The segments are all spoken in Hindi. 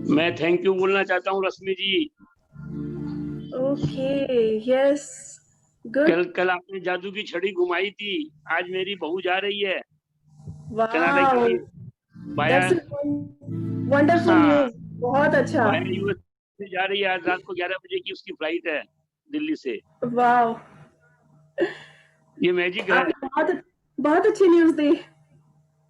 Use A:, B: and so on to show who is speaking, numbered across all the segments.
A: मैं थैंक यू बोलना चाहता हूँ Rashmi ji.
B: Okay, yes, good.
A: कल आपने जादू की छड़ी घुमाई थी, आज मेरी बहू जा रही है कनाडा
B: वाओ,
A: के लिए बाया।
B: दैट्स वंडरफुल
A: हाँ,
B: न्यूज़, बहुत अच्छा।
A: बाया यूएस से जा रही है। आज रात को 11 बजे की उसकी फ्लाइट है दिल्ली से।
B: वाओ,
A: ये मैजिक है।
B: आपने बहुत अच्छी न्यूज़ दी।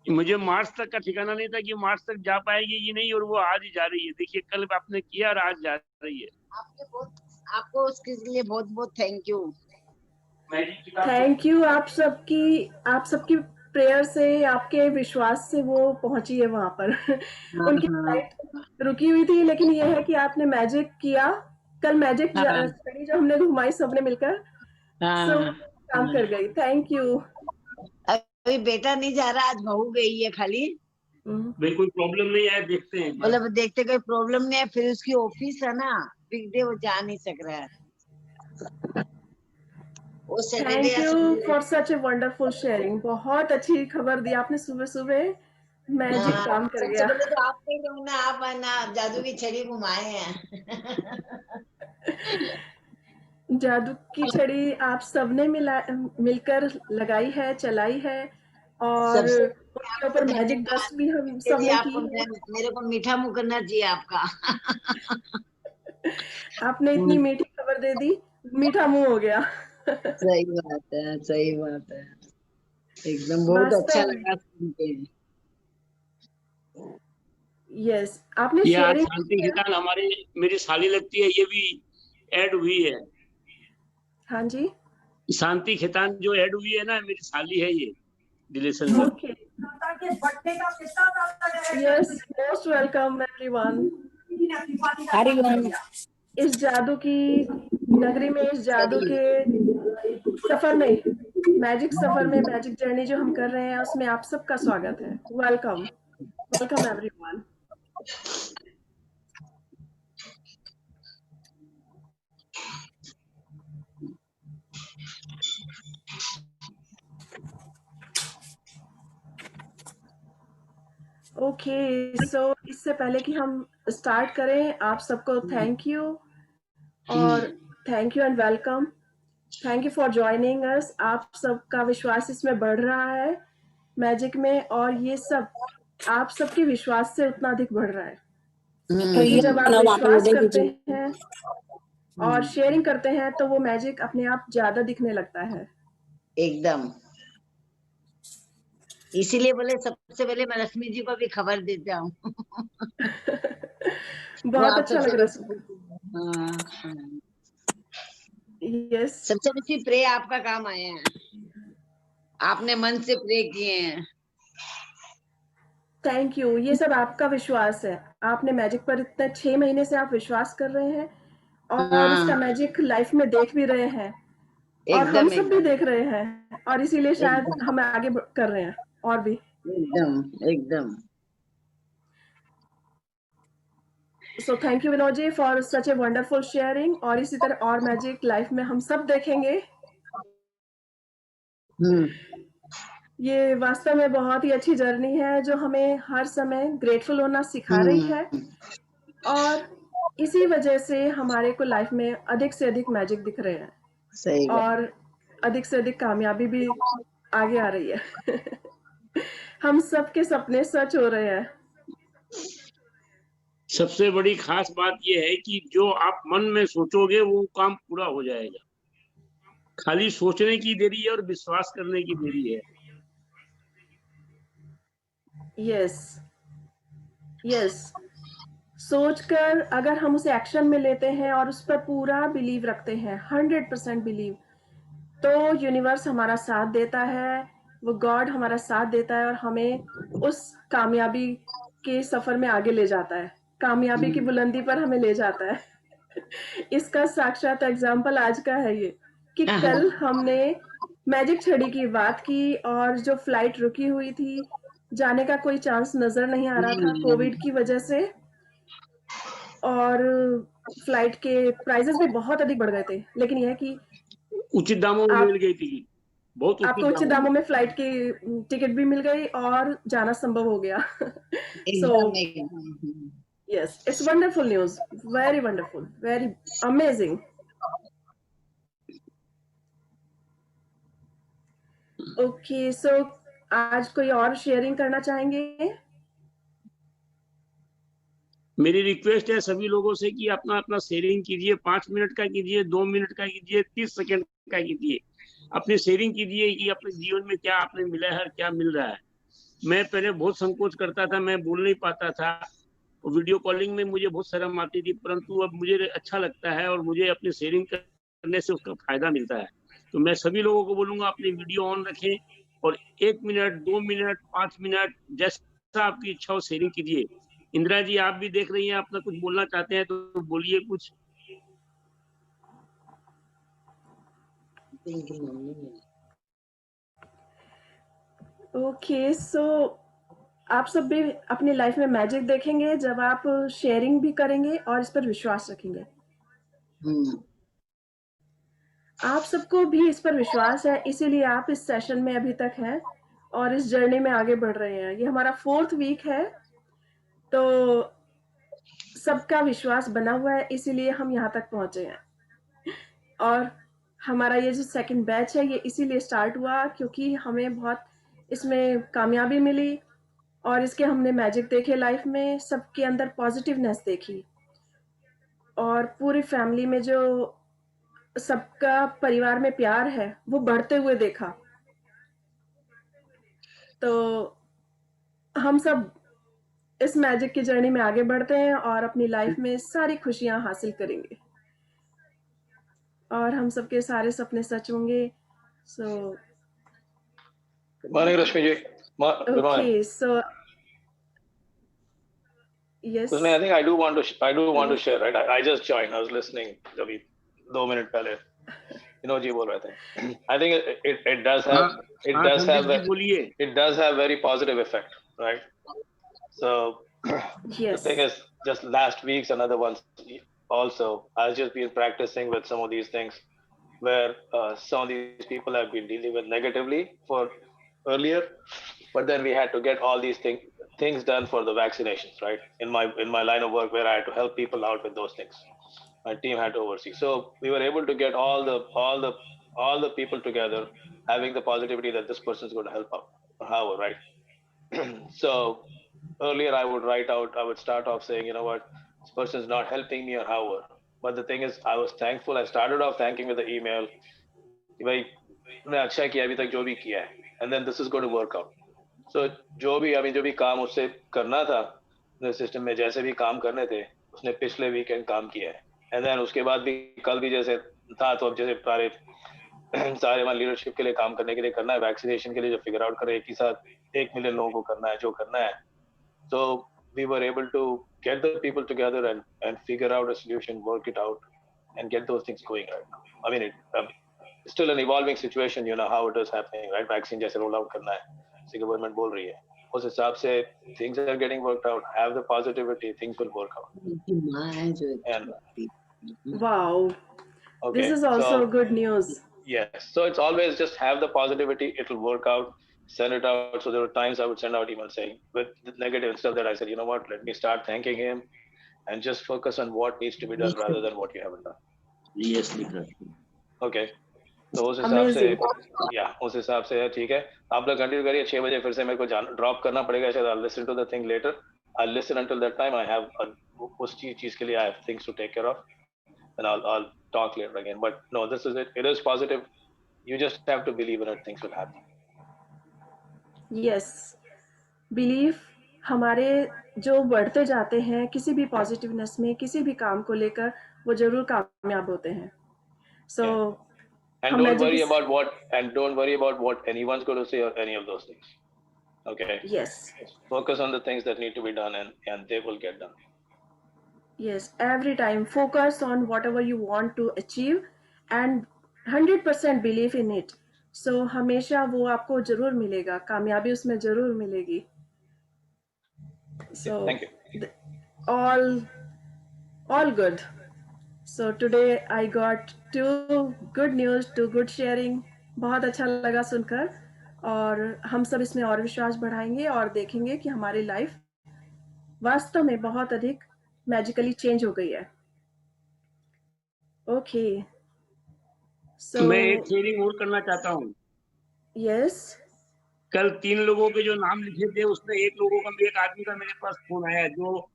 A: मुझे मार्च तक का ठिकाना नहीं था कि मार्च तक जा पाएगी कि नहीं, और वो आज ही जा रही है। देखिए, कल आपने किया और आज जा रही है।
C: आपको उसके लिए बहुत बहुत थैंक यू।
B: थैंक यू, आप सबकी प्रेयर से, आपके विश्वास से वो पहुंची है वहां पर। उनकी फ्लाइट रुकी हुई थी, लेकिन ये है कि आपने मैजिक किया। कल मैजिक स्टडी जो हमने घुमाई सबने मिलकर, सब काम कर गई। Thank you.
C: अभी बेटा नहीं जा रहा, आज बहू गई है खाली।
A: भाई कोई प्रॉब्लम नहीं है, देखते हैं।
C: मतलब देखते कोई प्रॉब्लम नहीं है, फिर उसकी ऑफिस है ना बिग डे, वो जा नहीं सक रहा है। वो
B: thank you for such a wonderful sharing. बहुत अच्छी खबर दी आपने सुबह सुबह। मैजिक काम कर
C: सबसे
B: गया।
C: पहले तो आपको ही कहूँ ना, आप है ना जादू की छड़ी घुमाए हैं।
B: जादू की छड़ी आप सबने मिलकर लगाई है, चलाई है, और
C: सबसे
B: उसके
C: आपको
B: ऊपर मैजिक
C: धन्यवाद
B: डस्ट भी हम
C: जी।
B: सबने
C: आपको
B: की है।
C: मेरे को मीठा मुंह करना चाहिए आपका।
B: आपने इतनी मीठी खबर दे दी, मीठा मुंह हो गया।
C: सही बात है, सही बात है। एकदम बहुत अच्छा
B: वास्तव में,
C: लगा सुन के।
B: यस, आपने
A: ये आज
B: शेयरिंग
A: शांति
B: किया।
A: खितान हमारे मेरी साली लगती है, ये भी ऐड हुई है।
B: हाँ जी,
A: शांति खितान जो ऐड हुई है ना, मेरी साली है ये रिलेशन में।
B: Okay, yes, most welcome everyone. इस जादू की नगरी में, इस जादू के सफर में, मैजिक सफर में, मैजिक जर्नी जो हम कर रहे हैं, उसमें आप सबका स्वागत है। Welcome, welcome everyone. ओके, सो इससे पहले कि हम स्टार्ट करें, आप सबको थैंक यू, और thank you and welcome. Thank you for joining us. आप सबका विश्वास इसमें बढ़ रहा है मैजिक में, और ये सब आप सबके विश्वास से उतना अधिक बढ़ रहा है, क्योंकि जब आप विश्वास करते हैं और शेयरिंग करते हैं तो वो मैजिक अपने आप ज्यादा दिखने लगता है।
C: एकदम, इसीलिए बोले सबसे पहले मैं रश्मि जी को भी खबर देता हूँ।
B: बहुत अच्छा लग रहा है।
C: हाँ,
B: यस,
C: सबसे बेसी प्रे आपका काम आया है, आपने मन से प्रे किए हैं।
B: Thank you. ये सब आपका विश्वास है। आपने मैजिक पर इतने 6 महीने से आप विश्वास कर रहे हैं, और उसका मैजिक लाइफ में देख भी रहे हैं, और हम
C: एकदम
B: सब भी
C: एकदम
B: देख रहे हैं, और इसीलिए शायद
C: एकदम
B: हम आगे कर रहे हैं और भी।
C: एकदम एकदम।
B: So thank you Vinod ji for such a wonderful sharing, और इसी तरह और मैजिक लाइफ में हम सब देखेंगे। ये वास्तव में बहुत ही अच्छी जर्नी है, जो हमें हर समय ग्रेटफुल होना सिखा रही है, और इसी वजह से हमारे को लाइफ में अधिक से अधिक मैजिक दिख रहे हैं,
C: सही बात।
B: और अधिक से अधिक कामयाबी भी आगे आ रही है। हम सबके सपने सच हो रहे हैं।
A: सबसे बड़ी खास बात यह है कि जो आप मन में सोचोगे वो काम पूरा हो जाएगा। खाली सोचने की देरी है और विश्वास करने की देरी है।
B: यस, यस, सोचकर अगर हम उसे एक्शन में लेते हैं और उस पर पूरा बिलीव रखते हैं, 100% बिलीव, तो यूनिवर्स हमारा साथ देता है, वो गॉड हमारा साथ देता है, और हमें उस कामयाबी के सफर में आगे ले जाता है, कामयाबी की बुलंदी पर हमें ले जाता है। इसका साक्षात एग्जाम्पल आज का है ये, कि कल हमने मैजिक छड़ी की बात की, और जो फ्लाइट रुकी हुई थी, जाने का कोई चांस नजर नहीं आ रहा था कोविड की वजह से, और फ्लाइट के प्राइसेस भी बहुत अधिक बढ़ गए थे, लेकिन यह कि
A: उचित दामों में
B: आप
A: मिल गई थी। बहुत
B: आपको
A: उचित
B: उचित
A: दामों
B: दामों
A: में।
B: में फ्लाइट की टिकट भी मिल गई और जाना संभव हो गया। सो
C: एकदम
B: yes, it's wonderful news, very wonderful, very amazing. Okay, so आज कोई और शेयरिंग करना चाहेंगे?
A: मेरी रिक्वेस्ट है सभी लोगों से कि अपना अपना शेयरिंग कीजिए, 5 मिनट का कीजिए, 2 मिनट का कीजिए, 30 सेकंड का कीजिए। अपनी शेयरिंग कीजिए कि अपने जीवन में क्या आपने मिला है और क्या मिल रहा है। मैं पहले बहुत संकोच करता था, मैं बोल नहीं पाता था, वीडियो कॉलिंग में मुझे बहुत शर्म आती थी, परंतु अब मुझे अच्छा लगता है और मुझे अपनी शेयरिंग करने से उसका फायदा मिलता है। तो मैं सभी लोगों को बोलूंगा अपनी वीडियो ऑन रखें और 1 मिनट, 2 मिनट, 5 मिनट जैसा आपकी इच्छा हो शेयरिंग कीजिए। इंदिरा जी, आप भी देख रही हैं, अपना कुछ बोलना चाहते हैं तो बोलिए कुछ।
B: ओके, सो आप सब भी अपनी लाइफ में मैजिक देखेंगे जब आप शेयरिंग भी करेंगे और इस पर विश्वास रखेंगे। आप सबको भी इस पर विश्वास है, इसीलिए आप इस सेशन में अभी तक हैं और इस जर्नी में आगे बढ़ रहे हैं। ये हमारा 4th वीक है, तो सबका विश्वास बना हुआ है, इसीलिए हम यहाँ तक पहुंचे हैं। और हमारा ये जो सेकंड बैच है, ये इसीलिए स्टार्ट हुआ क्योंकि हमें बहुत इसमें कामयाबी मिली और इसके हमने मैजिक देखे लाइफ में, सबके अंदर पॉजिटिवनेस देखी और पूरी फैमिली में जो सबका परिवार में प्यार है वो बढ़ते हुए देखा। तो हम सब इस मैजिक की जर्नी में आगे बढ़ते हैं और अपनी लाइफ में सारी खुशियां हासिल करेंगे और हम सबके सारे सपने सच होंगे। सो
D: Morning, Rashmi ji. Good morning.
B: Okay, so yes,
D: Usme, I think I do want to share, right? I just joined. I was listening. अभी 2 मिनट पहले विनोद जी बोल रहे थे. I think it does have
A: Sandeep ji बोलिए।
D: it does have very positive effect, right? So the
B: yes,
D: thing is, just last week's another one also. I've just been practicing with some of these things where some of these people have been dealing with negatively for earlier, but then we had to get all these things done for the vaccinations, right? In my line of work where I had to help people out with those things, my team had to oversee. So we were able to get all the people together, having the positivity that this person is going to help out, or however, right? So earlier I would start off saying, you know what, this person is not helping me or however. But the thing is, I was thankful. I started off thanking with the email, भाई तुमने अच्छा किया अभी तक जो भी किया है, and then this is going to work out. So जो भी काम उससे करना था सिस्टम में, जैसे भी काम करने थे उसने पिछले वीकेंड काम किया है, and then उसके बाद भी कल भी जैसे था, तो अब जैसे सारे हमारे लीडरशिप के लिए काम करने के लिए करना है, वैक्सीनेशन के लिए जो फिगर आउट करे, एक ही साथ 1 मिलियन लोगों को करना है जो करना है. So we were able to get the people together and figure out a solution, work it out, and get those things going right now. I mean, it's still an evolving situation, you know how it is happening, right? Vaccine जैसे roll out करना है, जैसे government बोल रही है, उस हिसाब से things are getting worked out. Have the positivity, things will work out. And
B: wow,
D: okay,
B: this is also
D: so
B: good news.
D: yes, so it's always just have the positivity, it'll work out. Send it out. So there were times I would send out emails saying with the negative stuff that I said, you know what, let me start thanking him and just focus on what needs to be done rather than what you haven't done.
A: Yes, Nikra.
D: Okay. तो उस हिसाब से उस हिसाब से ठीक है, आप लोग कंटिन्यू करिए. 6 बजे फिर से मेरे को ड्रॉप करना पड़ेगा शायद. I'll listen to the thing later. I'll listen until that time. I have उस चीज के लिए I have things to take care of, and I'll talk later again. But no, this is it. It is positive. You just have to believe in it. Things will happen.
B: Yes, belief हमारे जो बढ़ते जाते हैं किसी भी पॉजिटिवनेस में, किसी भी काम को लेकर, वो जरूर कामयाब होते हैं. सो
D: And don't worry about what anyone's going to say or any of those things. Okay.
B: Yes.
D: Focus on the things that need to be done, and they will get done.
B: Yes, every time focus on whatever you want to achieve and 100% believe in it. So हमेशा वो आपको जरूर मिलेगा, कामयाबी उसमें जरूर मिलेगी. So
D: thank you.
B: All good. So today I got 2 good news, 2 good sharing. बहुत अच्छा लगा सुनकर, और हम सब इसमें और विश्वास बढ़ाएंगे और देखेंगे कि हमारी लाइफ वास्तव में बहुत अधिक मैजिकली चेंज हो गई है। ओके, सो
A: मैं एक शेयरिंग और करना चाहता हूँ।
B: यस,
A: कल 3 लोगों के जो नाम लिखे थे, उसमें एक आदमी का मेरे पास फ़ोन आया, जो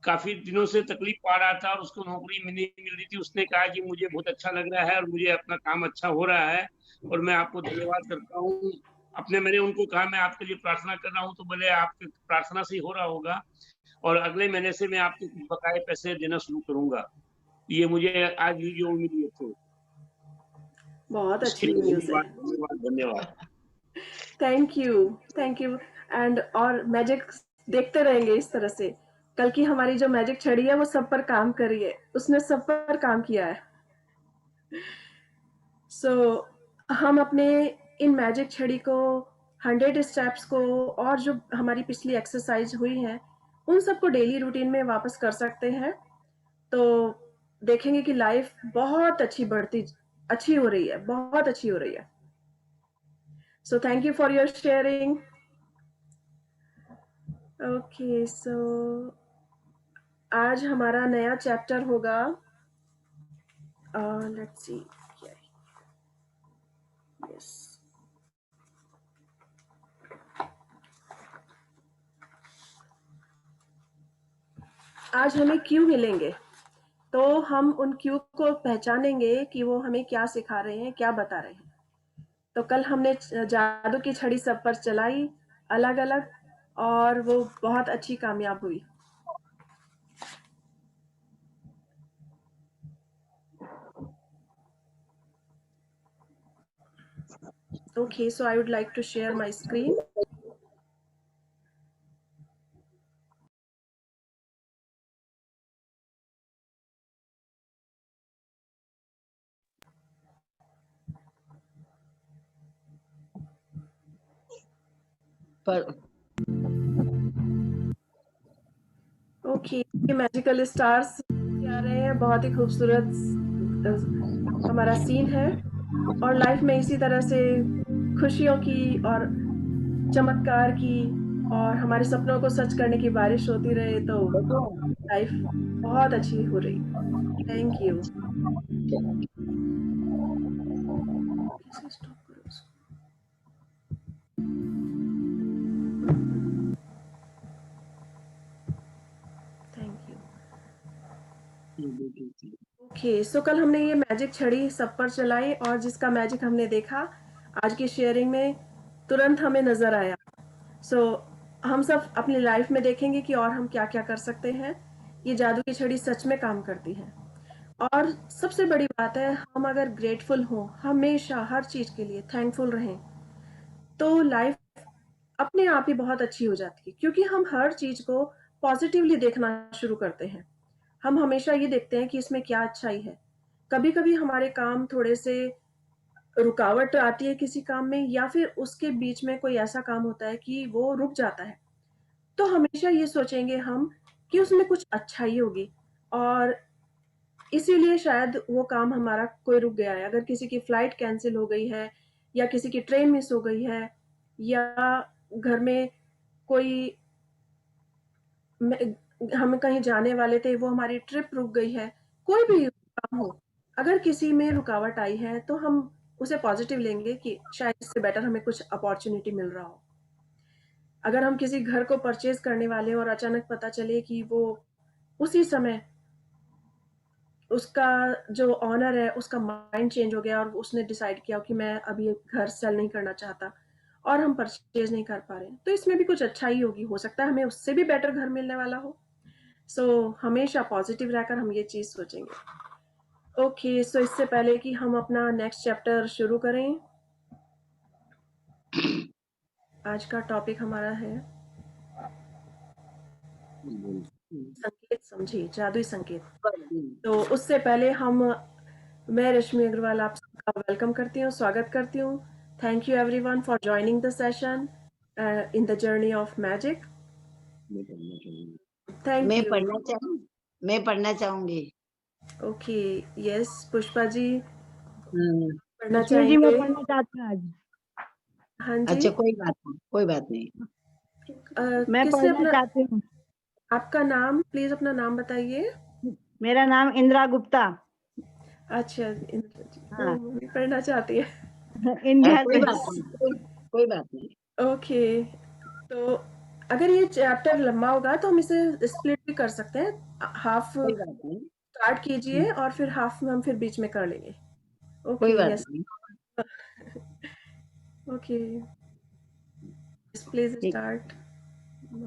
A: काफ़ी दिनों से तकलीफ़ पा रहा था और उसको नौकरी नहीं मिल रही थी। उसने कहा कि मुझे बहुत अच्छा लग रहा है और मुझे अपना काम अच्छा हो रहा है और मैं आपको धन्यवाद करता हूँ। मैंने उनको कहा, मैं आपके लिए प्रार्थना कर रहा हूँ, तो बोले आपकी प्रार्थना से ही हो रहा होगा और अगले महीने से मैं आपको कुछ बकाए पैसे देना शुरू करूँगा। ये मुझे आज ही जो मिली है, तो
B: बहुत
A: उसके
B: अच्छी
A: लिए
B: न्यूज़ है।
A: धन्यवाद, धन्यवाद, धन्यवाद।
B: थैंक यू एंड और मैजिक देखते रहेंगे इस तरह से। कल की हमारी जो मैजिक छड़ी है वो सब पर काम कर रही है, उसने सब पर काम किया है। सो हम अपने इन मैजिक छड़ी को, 100 स्टेप्स को, और जो हमारी पिछली एक्सरसाइज हुई है उन सबको डेली रूटीन में वापस कर सकते हैं, तो देखेंगे कि लाइफ बहुत अच्छी हो रही है, बहुत अच्छी हो रही है। So thank you for your sharing. Okay, so आज हमारा नया चैप्टर होगा, लेट्स सी, यस, आज हमें क्यों मिलेंगे, तो हम उन क्यू को पहचानेंगे कि वो हमें क्या सिखा रहे हैं, क्या बता रहे हैं। तो कल हमने जादू की छड़ी सब पर चलाई अलग अलग, और वो बहुत अच्छी कामयाब हुई। Okay, so I would like to share my screen.
C: पर
B: ओके, मैजिकल स्टार्स आ रहे हैं, बहुत ही खूबसूरत हमारा सीन है, और लाइफ में इसी तरह से खुशियों की और चमत्कार की और हमारे सपनों को सच करने की बारिश होती रहे, तो लाइफ बहुत अच्छी हो रही। Thank you. Thank you. Okay, so कल हमने ये मैजिक छड़ी सब पर चलाई, और जिसका मैजिक हमने देखा आज की शेयरिंग में तुरंत हमें नजर आया। सो हम सब अपनी लाइफ में देखेंगे कि और हम क्या क्या कर सकते हैं। ये जादू की छड़ी सच में काम करती है, और सबसे बड़ी बात है, हम अगर ग्रेटफुल हों, हमेशा हर चीज के लिए थैंकफुल रहें, तो लाइफ अपने आप ही बहुत अच्छी हो जाती है, क्योंकि हम हर चीज को पॉजिटिवली देखना शुरू करते हैं। हम हमेशा ये देखते हैं कि इसमें क्या अच्छाई है। कभी कभी हमारे काम थोड़े से रुकावट आती है किसी काम में, या फिर उसके बीच में कोई ऐसा काम होता है कि वो रुक जाता है, तो हमेशा ये सोचेंगे हम कि उसमें कुछ अच्छाई होगी, और इसीलिए शायद वो काम हमारा कोई रुक गया है। अगर किसी की फ्लाइट कैंसिल हो गई है, या किसी की ट्रेन मिस हो गई है, या घर में कोई हम कहीं जाने वाले थे, वो हमारी ट्रिप रुक गई है, कोई भी काम हो, अगर किसी में रुकावट आई है तो हम उसे पॉजिटिव लेंगे कि शायद इससे बेटर हमें कुछ अपॉर्चुनिटी मिल रहा हो। अगर हम किसी घर को परचेज करने वाले हैं और अचानक पता चले कि वो उसी समय उसका जो ऑनर है उसका माइंड चेंज हो गया और उसने डिसाइड किया कि मैं अभी घर सेल नहीं करना चाहता, और हम परचेज नहीं कर पा रहे, तो इसमें भी कुछ अच्छा ही होगी, हो सकता है हमें उससे भी बेटर घर मिलने वाला हो। सो हमेशा पॉजिटिव रहकर हम ये चीज सोचेंगे। ओके, सो इससे पहले कि हम अपना नेक्स्ट चैप्टर शुरू करें, आज का टॉपिक हमारा है संकेत समझिए, जादुई संकेत। तो उससे पहले मैं रश्मि अग्रवाल आप सबका वेलकम करती हूँ, स्वागत करती हूँ। Thank you everyone for joining the session in the journey of magic. Thank
C: मैं
B: यू।
C: पढ़ना चाहूंगी।
B: Okay, yes Pushpa ji. पढ़ना
E: जी मैं
B: चाहेंगे?
E: पढ़ना चाहती हूँ आज।
B: हाँ जी।
C: अच्छा कोई बात नहीं, कोई बात नहीं।
E: मैं
B: किससे
E: पढ़ना
B: अपना,
E: चाहती हूँ।
B: आपका नाम, प्लीज अपना नाम बताइए।
E: मेरा नाम इंदिरा गुप्ता।
B: अच्छा, इंद्र जी।
E: हाँ।
B: मम्मी पढ़ना चाहती है।
E: इंडिया
C: कोई
E: से।
C: बात नहीं, कोई बात नहीं।
B: ओके, तो अगर ये चैप्टर लंबा होगा तो हम इसे स्प्लिट भी कर सकते हैं। हाफ
C: कोई बात नहीं,
B: स्टार्ट कीजिए और फिर हाफ में हम फिर बीच में कर लेंगे।
C: कोई
B: ओके,
C: बात
B: यस।
C: नहीं।
B: ओके, प्लीज
E: ठीक।
B: स्टार्ट।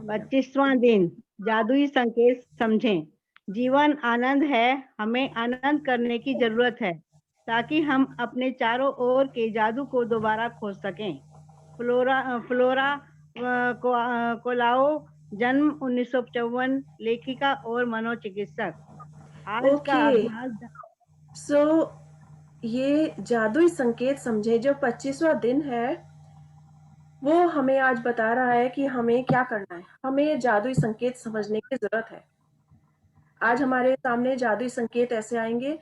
E: 25वां दिन, जादुई संकेत समझें। जीवन आनंद है, हमें आनंद करने की जरूरत है ताकि हम अपने चारों ओर के जादू को दोबारा खोज सकें। फ्लोरा कोलाओ, जन्म 1954, लेखिका और मनोचिकित्सक। आज का
B: ओके,
E: अभ्यास।
B: सो ये जादुई संकेत समझे जो 25वां दिन है, वो हमें आज बता रहा है कि हमें क्या करना है। हमें ये जादुई संकेत समझने की जरूरत है। आज हमारे सामने जादुई संकेत ऐसे आएंगे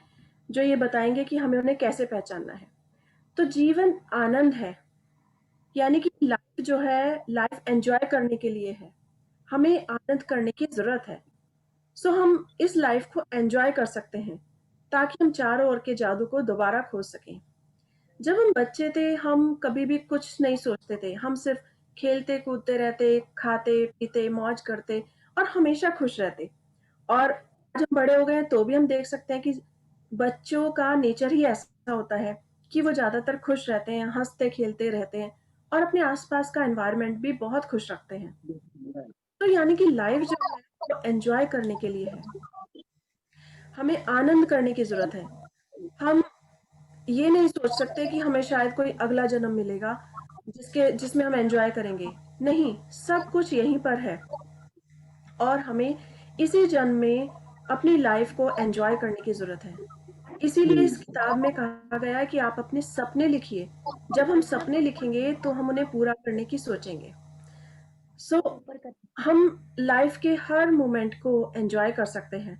B: जो ये बताएंगे कि हमें उन्हें कैसे पहचानना है। तो जीवन आनंद है, यानी कि लाइफ जो है, लाइफ एंजॉय करने के लिए है। हमें आनंद करने की जरूरत है। सो हम इस लाइफ को एंजॉय कर सकते हैं ताकि हम चारों ओर के जादू को दोबारा खोज सकें। जब हम बच्चे थे, हम कभी भी कुछ नहीं सोचते थे। हम सिर्फ खेलते कूदते रहते, खाते पीते मौज करते और हमेशा खुश रहते। और आज हम बड़े हो गए हैं तो भी हम देख सकते हैं कि बच्चों का नेचर ही ऐसा होता है कि वो ज्यादातर खुश रहते हैं, हंसते खेलते रहते हैं और अपने आसपास का एनवायरनमेंट भी बहुत खुश रखते हैं। तो यानी कि लाइफ जो है वो एंजॉय करने के लिए है। हमें आनंद करने की जरूरत है। हम ये नहीं सोच सकते कि हमें शायद कोई अगला जन्म मिलेगा जिसमें हम एंजॉय करेंगे। नहीं, सब कुछ यहीं पर है और हमें इसी जन्म में अपनी लाइफ को एंजॉय करने की जरूरत है। इसीलिए इस किताब में कहा गया है कि आप अपने सपने लिखिए। जब हम सपने लिखेंगे तो हम उन्हें पूरा करने की सोचेंगे। सो हम लाइफ के हर मोमेंट को एंजॉय कर सकते हैं।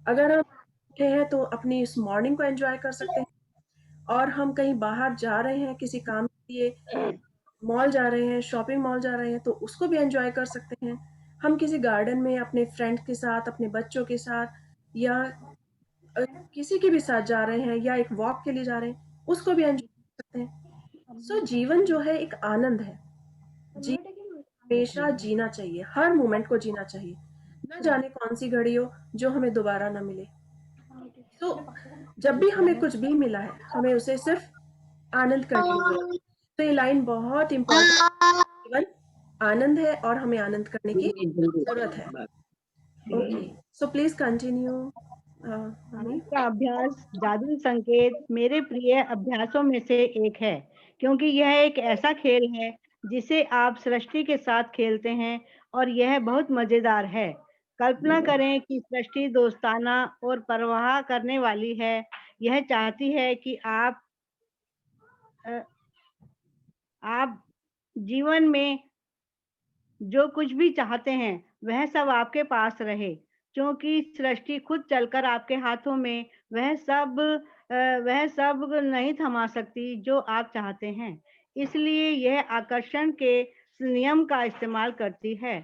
B: अगर हम उठे हैं तो अपनी इस मॉर्निंग को एंजॉय कर सकते हैं, और हम कहीं बाहर जा रहे हैं किसी काम के लिए, मॉल जा रहे हैं, शॉपिंग मॉल जा रहे हैं, तो उसको भी एंजॉय कर सकते हैं। हम किसी गार्डन में अपने फ्रेंड के साथ, अपने बच्चों के साथ या किसी के भी साथ जा रहे हैं या एक वॉक के लिए जा रहे हैं, उसको भी एंजॉय कर सकते हैं। सो जीवन जो है एक आनंद है। हमेशा जीना चाहिए, हर मोमेंट को जीना चाहिए। न जाने कौन सी घड़ी हो जो हमें दोबारा ना मिले। तो जब भी हमें कुछ भी मिला है, हमें उसे सिर्फ आनंद करने की जरूरत है। तो ये लाइन बहुत इम्पोर्टेंट। जीवन आनंद है और हमें आनंद करने की जरूरत है। Okay, so please continue.
E: आज का अभ्यास जादुई संकेत मेरे प्रिय अभ्यासों में से एक है, क्योंकि यह एक ऐसा खेल है जिसे आप सृष्टि के साथ खेलते हैं और यह बहुत मजेदार है। कल्पना करें कि सृष्टि दोस्ताना और परवाह करने वाली है। यह चाहती है कि आप जीवन में जो कुछ भी चाहते हैं वह सब आपके पास रहे, क्योंकि सृष्टि खुद चलकर आपके हाथों में वह सब नहीं थमा सकती जो आप चाहते हैं। इसलिए यह आकर्षण के नियम का इस्तेमाल करती है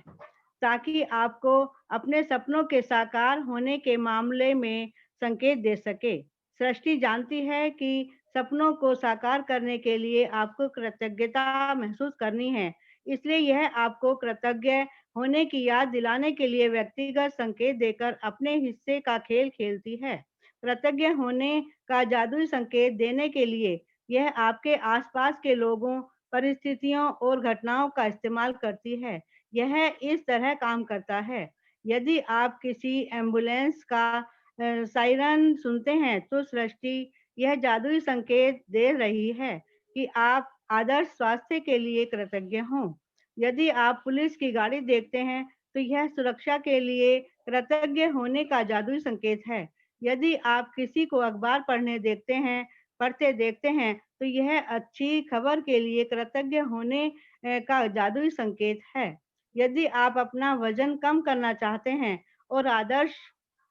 E: ताकि आपको अपने सपनों के साकार होने के मामले में संकेत दे सके। सृष्टि जानती है कि सपनों को साकार करने के लिए आपको कृतज्ञता महसूस करनी है, इसलिए यह आपको कृतज्ञ होने की याद दिलाने के लिए व्यक्तिगत संकेत देकर अपने हिस्से का खेल खेलती है। कृतज्ञ होने का जादुई संकेत देने के लिए यह आपके आसपास के लोगों, परिस्थितियों और घटनाओं का इस्तेमाल करती है। यह इस तरह काम करता है। यदि आप किसी एम्बुलेंस का सायरन सुनते हैं तो सृष्टि यह जादुई संकेत दे रही है कि आप आदर्श स्वास्थ्य के लिए कृतज्ञ हों। यदि आप पुलिस की गाड़ी देखते हैं तो यह सुरक्षा के लिए कृतज्ञ होने का जादुई संकेत है। यदि आप किसी को अखबार पढ़ते देखते हैं तो यह अच्छी खबर के लिए कृतज्ञ होने का जादुई संकेत है। यदि आप अपना वजन कम करना चाहते हैं और आदर्श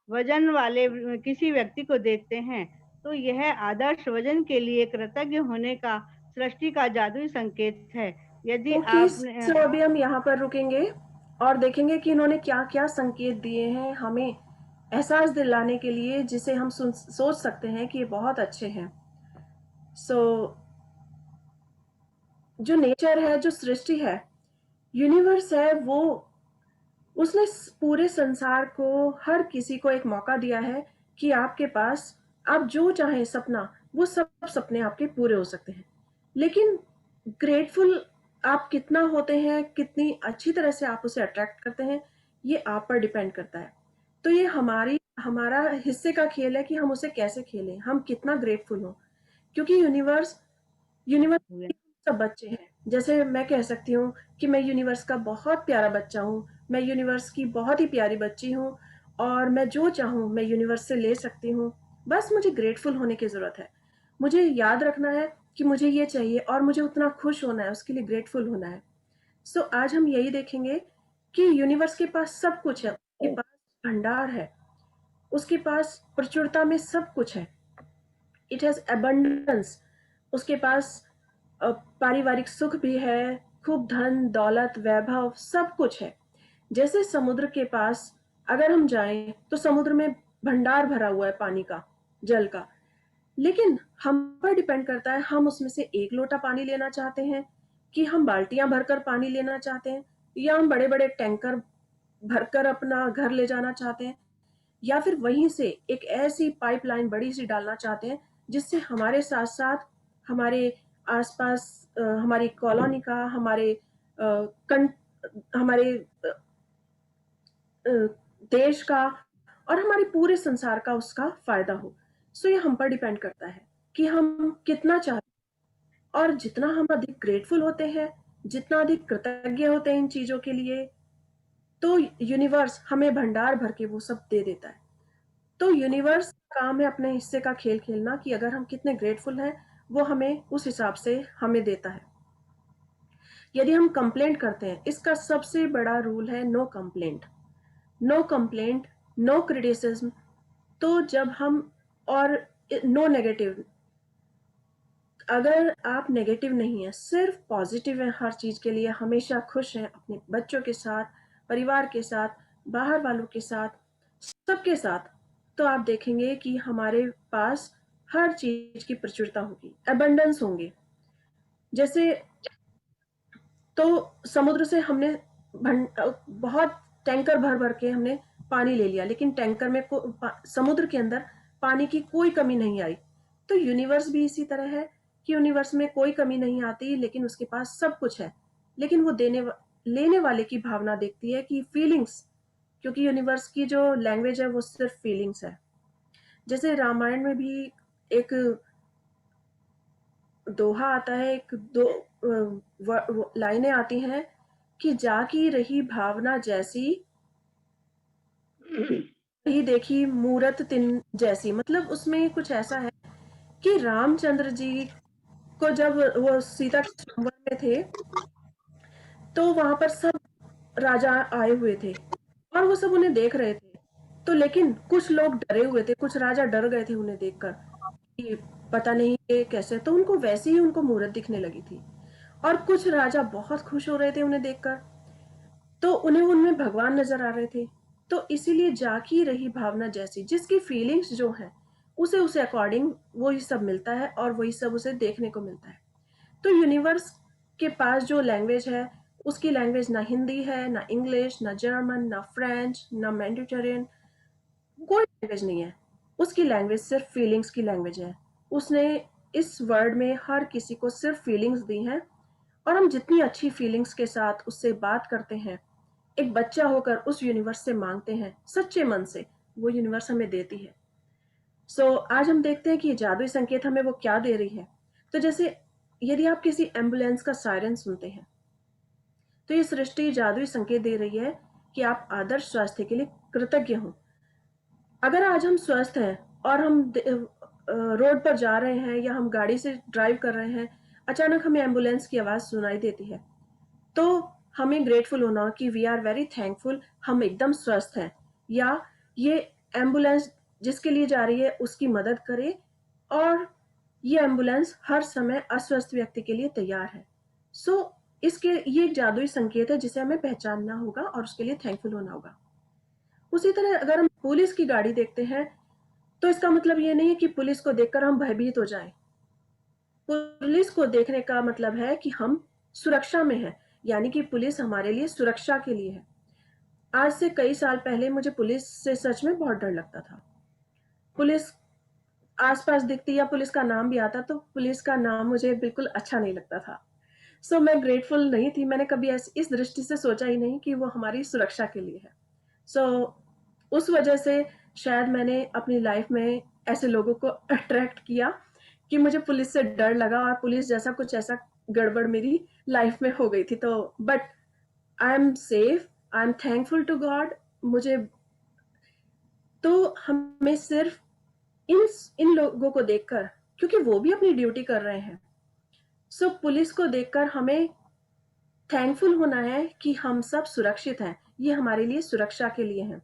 E: वजन वाले किसी व्यक्ति को देखते हैं तो यह आदर्श वजन के लिए कृतज्ञ होने का सृष्टि का जादुई संकेत है। यदि
B: ओके,
E: आपने
B: सो अभी हम यहाँ पर रुकेंगे और देखेंगे कि इन्होंने क्या क्या संकेत दिए हैं हमें एहसास दिलाने के लिए, जिसे हम सोच सकते हैं कि ये बहुत अच्छे हैं। सो जो नेचर है, जो सृष्टि है, यूनिवर्स है, वो उसने पूरे संसार को, हर किसी को एक मौका दिया है कि आपके पास आप जो चाहें सपना, वो सब सपने आपके पूरे हो सकते हैं। लेकिन ग्रेटफुल आप कितना होते हैं, कितनी अच्छी तरह से आप उसे अट्रैक्ट करते हैं, ये आप पर डिपेंड करता है। तो ये हमारा हिस्से का खेल है कि हम उसे कैसे खेलें, हम कितना ग्रेटफुल हो, क्योंकि यूनिवर्स सब बच्चे हैं। जैसे मैं कह सकती हूँ कि मैं यूनिवर्स का बहुत प्यारा बच्चा हूँ, मैं यूनिवर्स की बहुत ही प्यारी बच्ची हूँ और मैं जो चाहूँ मैं यूनिवर्स से ले सकती हूँ। बस मुझे ग्रेटफुल होने की ज़रूरत है। मुझे याद रखना है कि मुझे ये चाहिए और मुझे उतना खुश होना है, उसके लिए ग्रेटफुल होना है। सो आज हम यही देखेंगे कि यूनिवर्स के पास सब कुछ है, उसके पास भंडार है, उसके पास प्रचुरता में सब कुछ है। It has abundance. उसके पास पारिवारिक सुख भी है, खूब धन दौलत वैभव सब कुछ है। जैसे समुद्र के पास अगर हम जाएं तो समुद्र में भंडार भरा हुआ है पानी का, जल का, लेकिन हम पर डिपेंड करता है हम उसमें से एक लोटा पानी लेना चाहते हैं कि हम बाल्टियां भरकर पानी लेना चाहते हैं, या हम बड़े बड़े टैंकर भरकर अपना घर ले जाना चाहते हैं, या फिर वहीं से एक ऐसी पाइपलाइन बड़ी सी डालना चाहते हैं जिससे हमारे साथ साथ हमारे आसपास हमारी कॉलोनी का, हमारे देश का और हमारे पूरे संसार का उसका फायदा हो। सो ये हम पर डिपेंड करता है कि हम कितना चाहते हैं, और जितना हम अधिक ग्रेटफुल होते हैं, जितना अधिक कृतज्ञ होते हैं इन चीजों के लिए, तो यूनिवर्स हमें भंडार भर के वो सब दे देता है। तो यूनिवर्स का काम है अपने हिस्से का खेल खेलना कि अगर हम कितने ग्रेटफुल हैं वो हमें उस हिसाब से हमें देता है। यदि हम कंप्लेंट करते हैं, इसका सबसे बड़ा रूल है no complaint, no complaint, no criticism. तो जब हम और नो नेगेटिव, अगर आप नेगेटिव नहीं है, सिर्फ पॉजिटिव है, हर चीज के लिए हमेशा खुश हैं, अपने बच्चों के साथ, परिवार के साथ, बाहर वालों के साथ, सबके साथ, तो आप देखेंगे कि हमारे पास हर चीज की प्रचुरता होगी, अबंडेंस होंगे। जैसे तो समुद्र से हमने बहुत टैंकर भर भर के हमने पानी ले लिया, लेकिन टैंकर में समुद्र के अंदर पानी की कोई कमी नहीं आई। तो यूनिवर्स भी इसी तरह है कि यूनिवर्स में कोई कमी नहीं आती, लेकिन उसके पास सब कुछ है, लेकिन वो लेने वाले की भावना देखती है कि फीलिंग्स, क्योंकि यूनिवर्स की जो लैंग्वेज है वो सिर्फ फीलिंग्स है। जैसे रामायण में भी एक दोहा आता है, एक दो लाइनें आती हैं कि जाकी रही भावना जैसी, ही देखी मूरत तिन जैसी। मतलब उसमें कुछ ऐसा है कि रामचंद्र जी को जब वो सीता के स्वयंवर में थे तो वहां पर सब राजा आए हुए थे और वो सब उन्हें देख रहे थे। तो लेकिन कुछ लोग डरे हुए थे, कुछ राजा डर गए थे उन्हें देखकर कि पता नहीं ये कैसे, तो उनको वैसे ही उनको मूरत दिखने लगी थी। और कुछ राजा बहुत खुश हो रहे थे उन्हें देखकर, तो उन्हें उनमें भगवान नजर आ रहे थे। तो इसीलिए जाकी रही भावना जैसी, जिसकी फीलिंग्स जो है उसे उसे अकॉर्डिंग वही सब मिलता है और वही सब उसे देखने को मिलता है। तो यूनिवर्स के पास जो लैंग्वेज है, उसकी लैंग्वेज ना हिंदी है, ना इंग्लिश, ना जर्मन, ना फ्रेंच, ना मैंडेटरियन, कोई लैंग्वेज नहीं है। उसकी लैंग्वेज सिर्फ फीलिंग्स की लैंग्वेज है। उसने इस वर्ल्ड में हर किसी को सिर्फ फीलिंग्स दी हैं, और हम जितनी अच्छी फीलिंग्स के साथ उससे बात करते हैं, एक बच्चा होकर उस यूनिवर्स से मांगते हैं सच्चे मन से, वो यूनिवर्स हमें देती है। आज हम देखते हैं कि ये जादुई संकेत हमें वो क्या दे रही है। तो जैसे यदि आप किसी एम्बुलेंस का सायरन सुनते हैं, तो ये सृष्टि जादुई संकेत दे रही है कि आप आदर्श स्वास्थ्य के लिए कृतज्ञ हों। अगर आज हम स्वस्थ हैं और हम रोड पर जा रहे हैं या हम गाड़ी से ड्राइव कर रहे हैं, अचानक हमें एम्बुलेंस की आवाज सुनाई देती है, तो हमें ग्रेटफुल होना कि वी आर वेरी थैंकफुल, हम एकदम स्वस्थ हैं, या ये एम्बुलेंस जिसके लिए जा रही है उसकी मदद करे, और ये एम्बुलेंस हर समय अस्वस्थ व्यक्ति के लिए तैयार है। सो इसके ये एक जादुई संकेत है जिसे हमें पहचानना होगा और उसके लिए थैंकफुल होना होगा। उसी तरह अगर हम पुलिस की गाड़ी देखते हैं तो इसका मतलब ये नहीं है कि पुलिस को देखकर हम भयभीत हो जाएं। पुलिस को देखने का मतलब है कि हम सुरक्षा में हैं, यानी कि पुलिस हमारे लिए सुरक्षा के लिए है। आज से कई साल पहले मुझे पुलिस से सच में बहुत डर लगता था। पुलिस आसपास दिखती या पुलिस का नाम भी आता तो पुलिस का नाम मुझे बिल्कुल अच्छा नहीं लगता था। सो मैं ग्रेटफुल नहीं थी, मैंने कभी इस दृष्टि से सोचा ही नहीं कि वो हमारी सुरक्षा के लिए है। सो उस वजह से शायद मैंने अपनी लाइफ में ऐसे लोगों को अट्रैक्ट किया कि मुझे पुलिस से डर लगा और पुलिस जैसा कुछ ऐसा गड़बड़ मेरी लाइफ में हो गई थी। तो but I am safe, I am thankful to God. मुझे तो हमें सिर्फ इन लोगों को देखकर, क्योंकि वो भी अपनी ड्यूटी कर रहे हैं, सो पुलिस को देखकर हमें थैंकफुल होना है कि हम सब सुरक्षित हैं, ये हमारे लिए सुरक्षा के लिए हैं।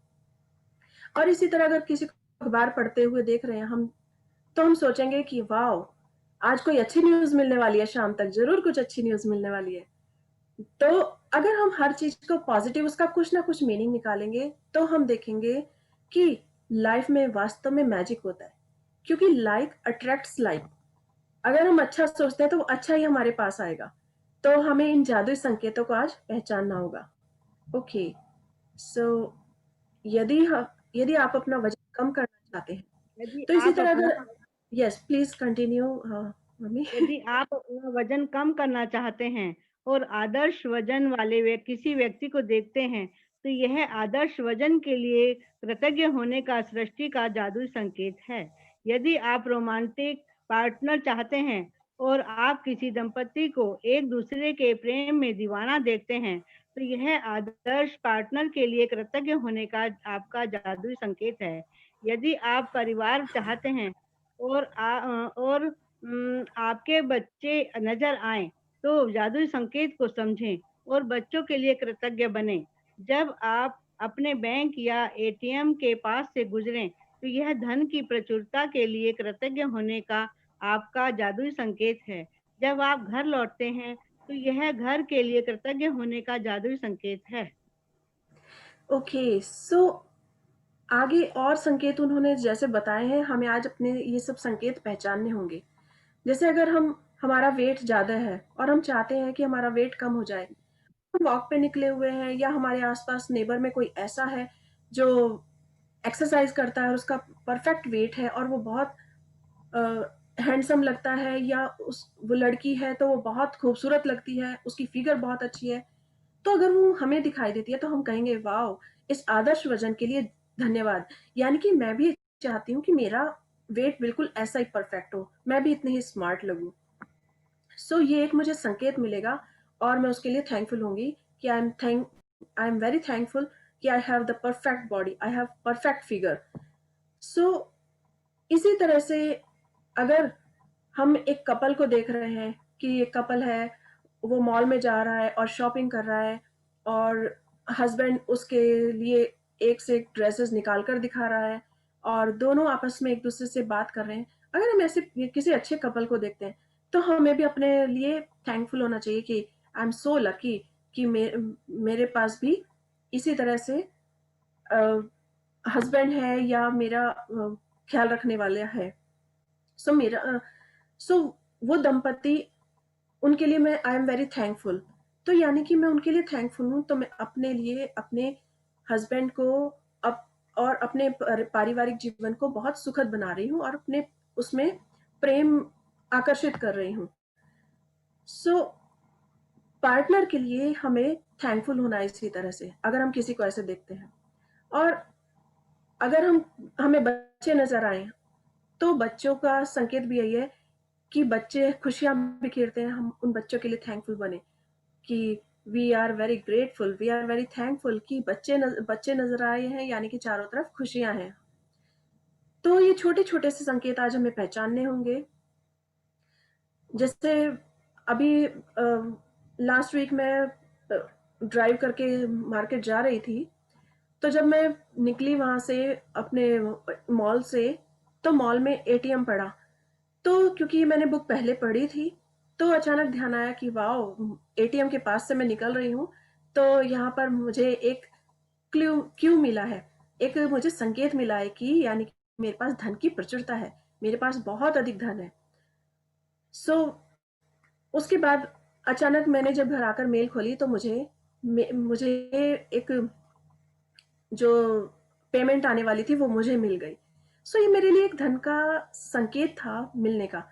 B: और इसी तरह अगर किसी को अखबार पढ़ते हुए देख रहे हैं हम, तो हम सोचेंगे कि वाओ, आज कोई अच्छी न्यूज मिलने वाली है, शाम तक जरूर कुछ अच्छी न्यूज मिलने वाली है। तो अगर हम हर चीज को पॉजिटिव, उसका कुछ ना कुछ मीनिंग निकालेंगे, तो हम देखेंगे कि लाइफ में वास्तव में मैजिक होता है, क्योंकि लाइक अट्रैक्ट्स लाइक। अगर हम अच्छा सोचते हैं तो वो अच्छा ही हमारे पास आएगा। तो हमें इन जादुई संकेतों को आज पहचानना होगा। ओके, सो यदि आप अपना वजन कम करना चाहते हैं,
E: यदि
B: तो इसी
E: आप
B: तरह
E: अपना
B: अगर यस प्लीज कंटिन्यू मम्मी।
E: यदि आप अपना वजन कम करना चाहते हैं और आदर्श वजन वाले किसी व्यक्ति को देखते हैं, तो यह आदर्श वजन के लिए कृतज्ञ होने का सृष्टि का जादुई संकेत है। यदि आप रोमांटिक पार्टनर चाहते हैं और आप किसी दंपति को एक दूसरे के प्रेम में दीवाना देखते हैं, तो यह आदर्श पार्टनर के लिए कृतज्ञ होने का आपका जादुई संकेत है। यदि आप परिवार चाहते हैं और आपके बच्चे नजर आए, तो जादुई संकेत को समझें और बच्चों के लिए कृतज्ञ बने। जब आप अपने बैंक या एटीएम के पास से गुजरें, तो यह धन की प्रचुरता के लिए कृतज्ञ होने का आपका जादुई संकेत है। जब आप घर लौटते हैं, तो यह घर के लिए कृतज्ञ होने का जादुई संकेत है।
B: ओके, सो आगे और संकेत उन्होंने जैसे बताए हैं, हमें आज अपने ये सब संकेत पहचानने होंगे। जैसे अगर हमारा वेट ज्यादा है और हम चाहते हैं कि हमारा वेट कम हो जाए, हम वॉक पे निकले हुए हैं या हमारे आसपास नेबर में कोई ऐसा है जो एक्सरसाइज करता है और उसका परफेक्ट वेट है और वो बहुत हैंडसम लगता है, या वो लड़की है तो वो बहुत खूबसूरत लगती है, उसकी फिगर बहुत अच्छी है, तो अगर वो हमें दिखाई देती है तो हम कहेंगे वाओ, इस आदर्श वजन के लिए धन्यवाद। यानी कि मैं भी चाहती हूँ कि मेरा वेट बिल्कुल ऐसा ही परफेक्ट हो, मैं भी इतनी ही स्मार्ट लगूं। सो ये एक मुझे संकेत मिलेगा और मैं उसके लिए थैंकफुल होंगी कि आई एम वेरी थैंकफुल कि I have the perfect body, I have perfect figure. So इसी तरह से अगर हम एक कपल को देख रहे हैं कि एक कपल है, वो मॉल में जा रहा है और शॉपिंग कर रहा है और हस्बैंड उसके लिए एक से एक ड्रेसेस निकाल कर दिखा रहा है और दोनों आपस में एक दूसरे से बात कर रहे हैं। अगर हम ऐसे किसी अच्छे कपल को देखते हैं तो हमें भी अपने लिए थैंकफुल होना चाहिए कि आई एम सो लकी कि मेरे पास भी इसी तरह से हस्बैंड है या मेरा ख्याल रखने वाला है। सो वो दंपति, उनके लिए मैं आई एम वेरी थैंकफुल। तो यानी कि मैं उनके लिए थैंकफुल हूँ, तो मैं अपने लिए अपने हस्बैंड को और अपने पारिवारिक जीवन को बहुत सुखद बना रही हूँ और अपने उसमें प्रेम आकर्षित कर रही हूँ। सो पार्टनर के लिए हमें थैंकफुल होना है इसी तरह से, अगर हम किसी को ऐसे देखते हैं। और अगर हमें बच्चे नजर आए तो बच्चों का संकेत भी यही है कि बच्चे खुशियां बिखेरते हैं, हम उन बच्चों के लिए थैंकफुल बने कि we are very grateful, we are very thankful कि बच्चे नजर आए हैं, यानी कि चारों तरफ खुशियां हैं। तो ये छोटे छोटे से संकेत आज हमें पहचानने होंगे। जैसे अभी लास्ट वीक मैं ड्राइव करके मार्केट जा रही थी, तो जब मैं निकली वहां से अपने मॉल से, तो मॉल में एटीएम पड़ा। तो क्योंकि मैंने बुक पहले पढ़ी थी, तो अचानक ध्यान आया कि वाओ, एटीएम के पास से मैं निकल रही हूँ, तो यहाँ पर मुझे एक क्यू मिला है, एक मुझे संकेत मिला है कि यानी कि मेरे पास धन की प्रचुरता है, मेरे पास बहुत अधिक धन है। सो उसके बाद अचानक मैंने जब घर आकर मेल खोली तो मुझे एक जो पेमेंट आने वाली थी वो मुझे मिल गई। सो ये मेरे लिए एक धन का संकेत था मिलने का।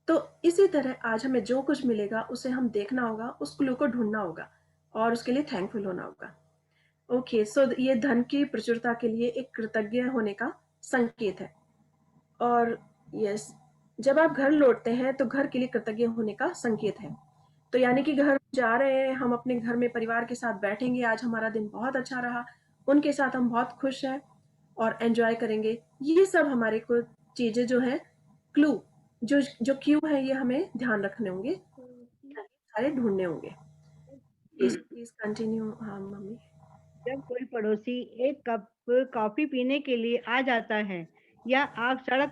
B: तो इसी तरह आज हमें जो कुछ मिलेगा उसे हम देखना होगा, उस क्लू को ढूंढना होगा और उसके लिए थैंकफुल होना होगा। ओके, सो ये धन की प्रचुरता के लिए एक कृतज्ञ होने का संकेत है। और यस, जब आप घर लौटते हैं तो घर के लिए कृतज्ञ होने का संकेत है। तो यानी कि घर जा रहे हैं, हम अपने घर में परिवार के साथ बैठेंगे, आज हमारा दिन बहुत अच्छा रहा, उनके साथ हम बहुत खुश हैं और एंजॉय करेंगे। ये सब हमारे को चीजें जो है क्लू, जो जो क्यू है, ये हमें ध्यान रखने होंगे, सारे ढूंढने होंगे। Please continue. हाँ मम्मी।
E: जब कोई पड़ोसी एक कप कॉफी पीने के लिए आ जाता है या आप सड़क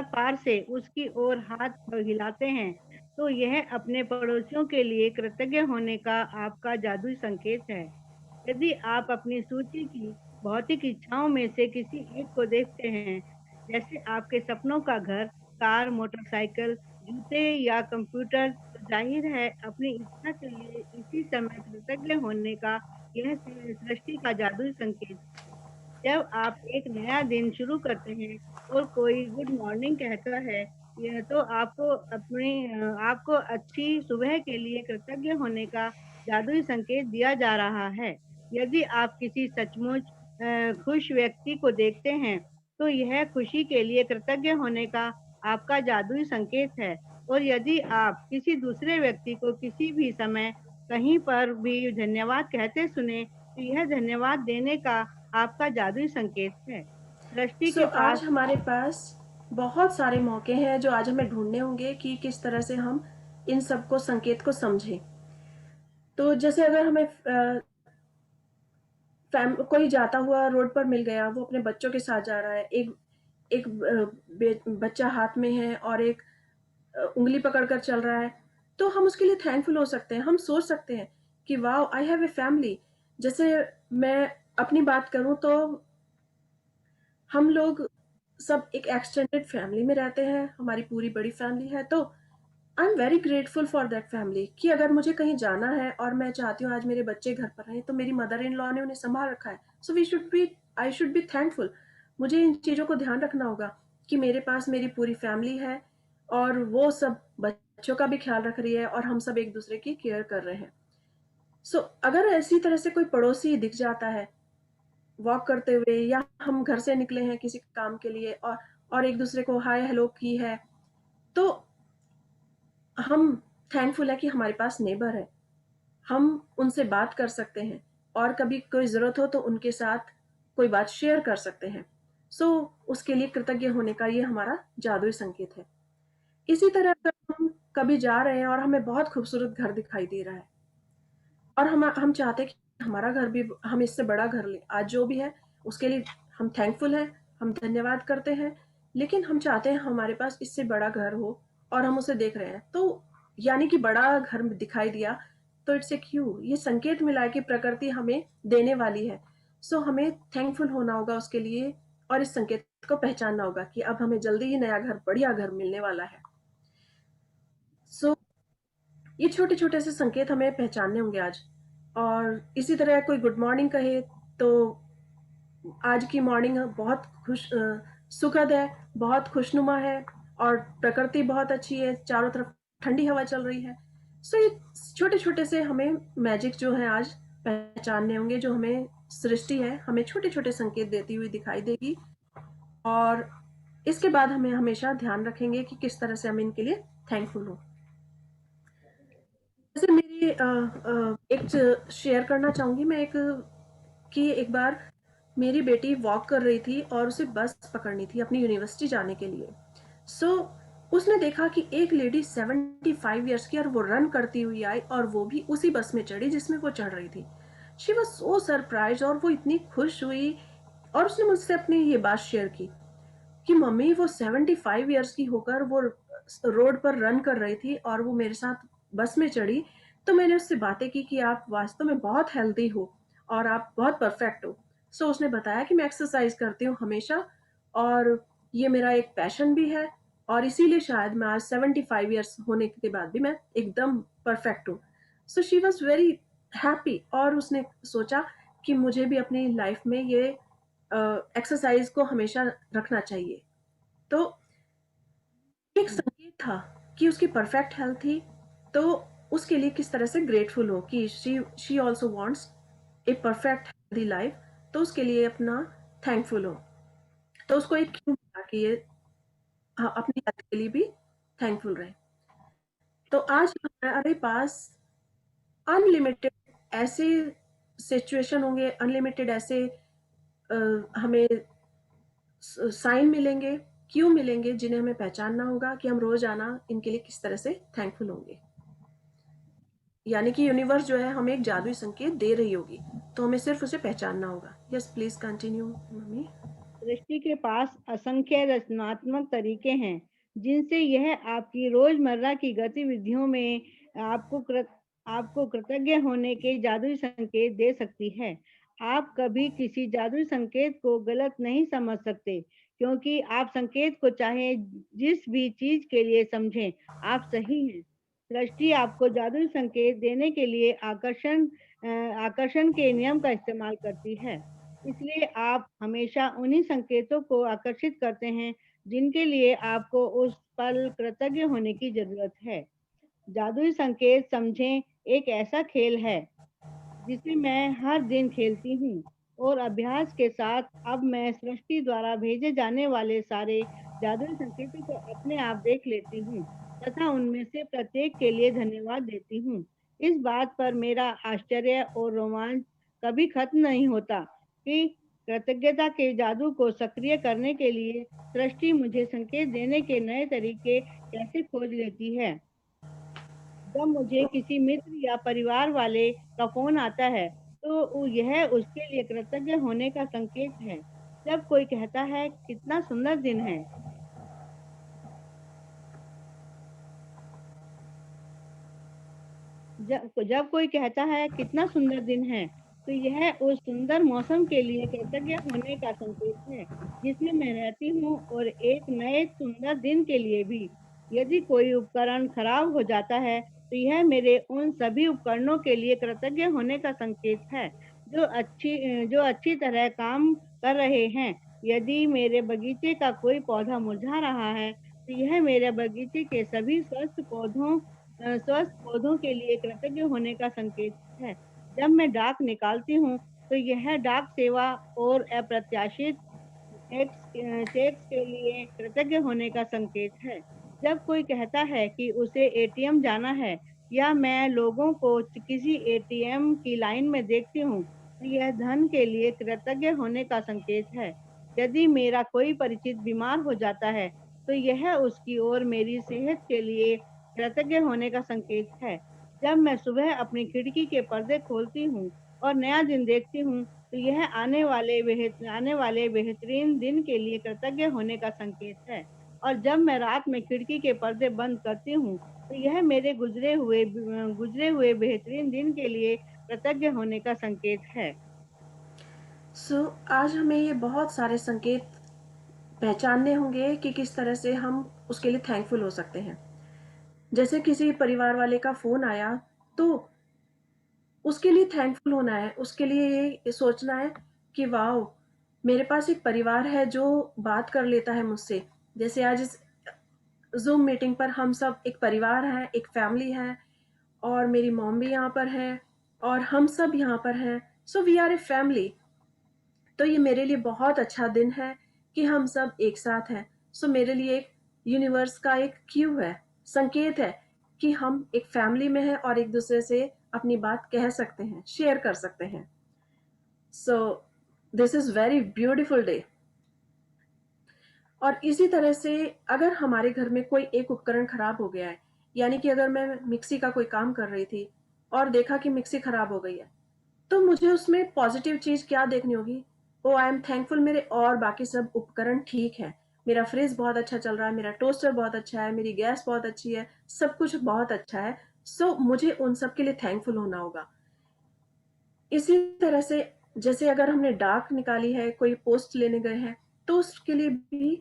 E: पार से उसकी ओर हाथ हिलाते हैं, तो यह अपने पड़ोसियों के लिए कृतज्ञ होने का आपका जादुई संकेत है। यदि आप अपनी सूची की भौतिक इच्छाओं में से किसी एक को देखते हैं, जैसे आपके सपनों का घर, कार, मोटरसाइकिल, जूते या कंप्यूटर, तो जाहिर है अपनी इच्छा के लिए इसी समय कृतज्ञ होने का यह सृष्टि का जादुई संकेत। जब आप एक नया दिन शुरू करते हैं और कोई गुड मॉर्निंग कहता है, यह तो आपको अच्छी सुबह के लिए कृतज्ञ होने का जादुई संकेत दिया जा रहा है। यदि आप किसी सचमुच खुश व्यक्ति को देखते हैं, तो यह खुशी के लिए कृतज्ञ होने का आपका जादुई संकेत है। और यदि आप किसी दूसरे व्यक्ति को किसी भी समय कहीं पर भी धन्यवाद कहते सुने, तो यह धन्यवाद देने का आपका जादुई संकेत है। सृष्टि
B: सो
E: के
B: आज
E: पास
B: हमारे पास बहुत सारे मौके हैं जो आज हमें ढूंढने होंगे कि किस तरह से हम इन सबको संकेत को समझें। तो जैसे अगर हमें कोई जाता हुआ रोड पर मिल गया, वो अपने बच्चों के साथ जा रहा है, एक बच्चा हाथ में है और एक उंगली पकड़कर चल रहा है, तो हम उसके लिए थैंकफुल हो सकते हैं। हम सोच सकते हैं कि wow, I have a family. जैसे मैं अपनी बात करूं तो हम लोग सब एक एक्सटेंडेड फैमिली में रहते हैं, हमारी पूरी बड़ी फैमिली है। तो I am very grateful for that family कि अगर मुझे कहीं जाना है और मैं चाहती हूँ आज मेरे बच्चे घर पर रहें, तो मेरी मदर इन लॉ ने उन्हें संभाल रखा है। सो आई शुड बी थैंकफुल। मुझे इन चीज़ों को ध्यान रखना होगा कि मेरे पास मेरी पूरी फैमिली है और वो सब बच्चों का भी ख्याल रख रही है और हम सब एक दूसरे की केयर कर रहे हैं। सो अगर ऐसी तरह से कोई पड़ोसी दिख जाता है वॉक करते हुए, या हम घर से निकले हैं किसी काम के लिए और एक दूसरे को हाय हेलो की है, तो हम थैंकफुल है कि हमारे पास नेबर है, हम उनसे बात कर सकते हैं और कभी कोई ज़रूरत हो तो उनके साथ कोई बात शेयर कर सकते हैं। सो उसके लिए कृतज्ञ होने का ये हमारा जादुई संकेत है। इसी तरह अगर हम कभी जा रहे हैं और हमें बहुत खूबसूरत घर दिखाई दे रहा है और हम चाहते हैं कि हमारा घर भी, हम इससे बड़ा घर लें, आज जो भी है उसके लिए हम थैंकफुल हैं, हम धन्यवाद करते हैं, लेकिन हम चाहते हैं हमारे पास इससे बड़ा घर हो और हम उसे देख रहे हैं, तो यानी कि बड़ा घर दिखाई दिया, तो इट्स ए क्यू, ये संकेत मिला है कि प्रकृति हमें देने वाली है। सो हमें थैंकफुल होना होगा उसके लिए और इस संकेत को पहचानना होगा कि अब हमें जल्दी ही नया घर, बढ़िया घर मिलने वाला है। सो ये छोटे छोटे से संकेत हमें पहचानने होंगे आज। और इसी तरह कोई गुड मॉर्निंग कहे तो आज की मॉर्निंग बहुत सुखद है, बहुत खुशनुमा है और प्रकृति बहुत अच्छी है, चारों तरफ ठंडी हवा चल रही है। सो ये छोटे छोटे से हमें मैजिक जो है आज पहचानने होंगे, जो हमें सृष्टि है हमें छोटे छोटे संकेत देती हुई दिखाई देगी। और इसके बाद हमें हमेशा ध्यान रखेंगे कि किस तरह से हम इनके लिए थैंकफुल हो। जैसे मेरी एक शेयर करना चाहूंगी मैं, एक बार मेरी बेटी वॉक कर रही थी और उसे बस पकड़नी थी अपनी यूनिवर्सिटी जाने के लिए। सो उसने देखा कि एक लेडी 75 ईयर्स की और वो रन करती हुई आई और वो भी उसी बस में चढ़ी जिसमें वो चढ़ रही थी। शी वॉज सो सरप्राइज और वो इतनी खुश हुई और उसने मुझसे अपनी ये बात शेयर की। कि मम्मी वो 75 इयर्स की होकर वो रोड पर रन कर रही थी और वो मेरे साथ बस में चढ़ी। तो मैंने उससे बातें की कि आप वास्तव में बहुत हेल्दी हो और आप बहुत परफेक्ट हो। सो उसने बताया कि मैं एक्सरसाइज करती हूँ हमेशा और ये मेरा एक पैशन भी है और इसीलिए शायद मैं आज 75 इयर्स होने के बाद भी मैं एकदम परफेक्ट हूँ। So she was very happy और उसने सोचा कि मुझे भी अपनी लाइफ में ये एक्सरसाइज को हमेशा रखना चाहिए। तो एक संकेत था कि उसकी परफेक्ट हेल्थ थी, तो उसके लिए किस तरह से ग्रेटफुल हो कि she also wants a perfect healthy life, तो उसके लिए अपना थैंकफुल हो। तो उसको एक क्यों मिला कि ये अपनी हेल्थ के लिए भी थैंकफुल रहे। तो आज हमारे पास अनलिमिटेड ऐसे सिचुएशन होंगे, अनलिमिटेड ऐसे हमें साइन मिलेंगे, क्यों मिलेंगे, जिन्हें हमें पहचानना होगा कि हम रोजाना इनके लिए किस तरह से थैंकफुल होंगे। यानी कि यूनिवर्स जो है हमें एक जादुई संकेत दे रही होगी, तो हमें सिर्फ उसे पहचानना होगा। Yes please continue mummy.
E: सृष्टि के पास असंख्य रचनात्मक तरीके हैं जिनसे यह आपकी रोजमर्रा की गतिविधियों में आपको कृतज्ञ होने के जादुई संकेत दे सकती है। आप कभी किसी जादुई संकेत को गलत नहीं समझ सकते, क्योंकि आप संकेत को चाहे जिस भी चीज के लिए समझें, आप सही हैं। सृष्टि आपको जादुई संकेत देने के लिए आकर्षण के नियम का इस्तेमाल करती है। इसलिए आप हमेशा उन्हीं संकेतों को आकर्षित करते हैं जिनके लिए आपको उस पल कृतज्ञ होने की जरूरत है। जादुई संकेत समझें एक ऐसा खेल है जिसे मैं हर दिन खेलती हूँ, और अभ्यास के साथ अब मैं सृष्टि द्वारा भेजे जाने वाले सारे जादुई संकेतों को अपने आप देख लेती हूँ तथा उनमें से प्रत्येक के लिए धन्यवाद देती हूँ। इस बात पर मेरा आश्चर्य और रोमांच कभी खत्म नहीं होता कि कृतज्ञता के जादू को सक्रिय करने के लिए सृष्टि मुझे संकेत देने के नए तरीके कैसे खोज लेती है। जब मुझे किसी मित्र या परिवार वाले का फोन आता है, तो यह उसके लिए कृतज्ञ होने का संकेत है। जब कोई कहता है कितना सुंदर दिन है, जब कोई कहता है कितना सुंदर दिन है, तो यह उस सुंदर मौसम के लिए कृतज्ञ होने का संकेत है जिसमें मैं रहती हूँ, और एक नए सुंदर दिन के लिए भी। यदि कोई उपकरण खराब हो जाता है, तो यह मेरे उन सभी उपकरणों के लिए कृतज्ञ होने का संकेत है जो अच्छी तरह काम कर रहे हैं। यदि मेरे बगीचे का कोई पौधा मुरझा रहा है, तो यह मेरे बगीचे के सभी स्वस्थ पौधों के लिए कृतज्ञ होने का संकेत है। जब मैं डाक निकालती हूँ, तो यह डाक सेवा और अप्रत्याशित चेक्स के लिए कृतज्ञ होने का संकेत है। जब कोई कहता है कि उसे एटीएम जाना है, या मैं लोगों को किसी एटीएम की लाइन में देखती हूँ, तो यह धन के लिए कृतज्ञ होने का संकेत है। यदि मेरा कोई परिचित बीमार हो जाता है, तो यह उसकी और मेरी सेहत के लिए कृतज्ञ होने का संकेत है। जब मैं सुबह अपनी खिड़की के पर्दे खोलती हूँ और नया दिन देखती हूँ, तो यह आने वाले बेहतरीन दिन के लिए कृतज्ञ होने का संकेत है। और जब मैं रात में खिड़की के पर्दे बंद करती हूँ, तो यह मेरे गुजरे हुए बेहतरीन दिन के लिए कृतज्ञ होने का संकेत है।
B: आज हमें ये बहुत सारे संकेत पहचानने होंगे कि किस तरह से हम उसके लिए थैंकफुल हो सकते हैं। जैसे किसी परिवार वाले का फोन आया, तो उसके लिए थैंकफुल होना है, उसके लिए ये सोचना है कि वाह, मेरे पास एक परिवार है जो बात कर लेता है मुझसे। जैसे आज इस जूम मीटिंग पर हम सब एक परिवार हैं, एक फैमिली है, और मेरी मॉम भी यहाँ पर है और हम सब यहाँ पर हैं। So we are a family. तो ये मेरे लिए बहुत अच्छा दिन है कि हम सब एक साथ हैं। सो मेरे लिए एक यूनिवर्स का एक क्यू है, संकेत है कि हम एक फैमिली में हैं और एक दूसरे से अपनी बात कह सकते हैं, शेयर कर सकते हैं। सो this is very beautiful day. और इसी तरह से अगर हमारे घर में कोई एक उपकरण खराब हो गया है, यानी कि अगर मैं मिक्सी का कोई काम कर रही थी और देखा कि मिक्सी खराब हो गई है, तो मुझे उसमें पॉजिटिव चीज क्या देखनी होगी? ओ आई एम थैंकफुल, मेरे और बाकी सब उपकरण ठीक है मेरा फ्रिज बहुत अच्छा चल रहा है, मेरा टोस्टर बहुत अच्छा है, मेरी गैस बहुत अच्छी है, सब कुछ बहुत अच्छा है। सो मुझे उन सब के लिए थैंकफुल होना होगा। इसी तरह से जैसे अगर हमने डाक निकाली है, कोई पोस्ट लेने गए हैं, तो उसके लिए भी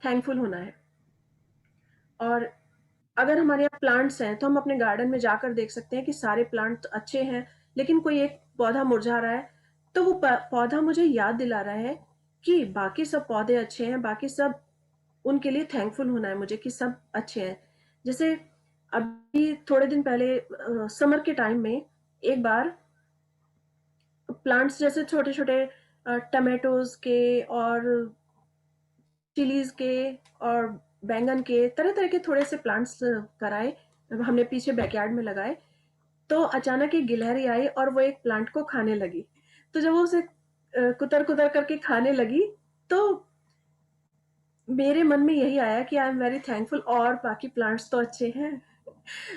B: थैंकफुल होना है। और अगर हमारे यहाँ प्लांट्स हैं, तो हम अपने गार्डन में जाकर देख सकते हैं कि सारे प्लांट तो अच्छे हैं, लेकिन कोई एक पौधा मुरझा रहा है, तो वो पौधा मुझे याद दिला रहा है कि बाकी सब पौधे अच्छे हैं, बाकी सब उनके लिए थैंकफुल होना है मुझे कि सब अच्छे हैं। जैसे अभी थोड़े दिन पहले समर के टाइम में एक बार प्लांट्स जैसे छोटे-छोटे टमाटोज़ के और चिलीज़ के और बैंगन के तरह-तरह के थोड़े से प्लांट्स कराए, हमने पीछे बैकयार्ड में लगाए। तो अचानक एक गिलहरी आई और वो एक प्लांट को खाने लगी। तो जब वो उसे कुतर-कुतर करके खाने लगी, तो मेरे मन में यही आया कि आई एम वेरी थैंकफुल और बाकी प्लांट्स तो अच्छे हैं।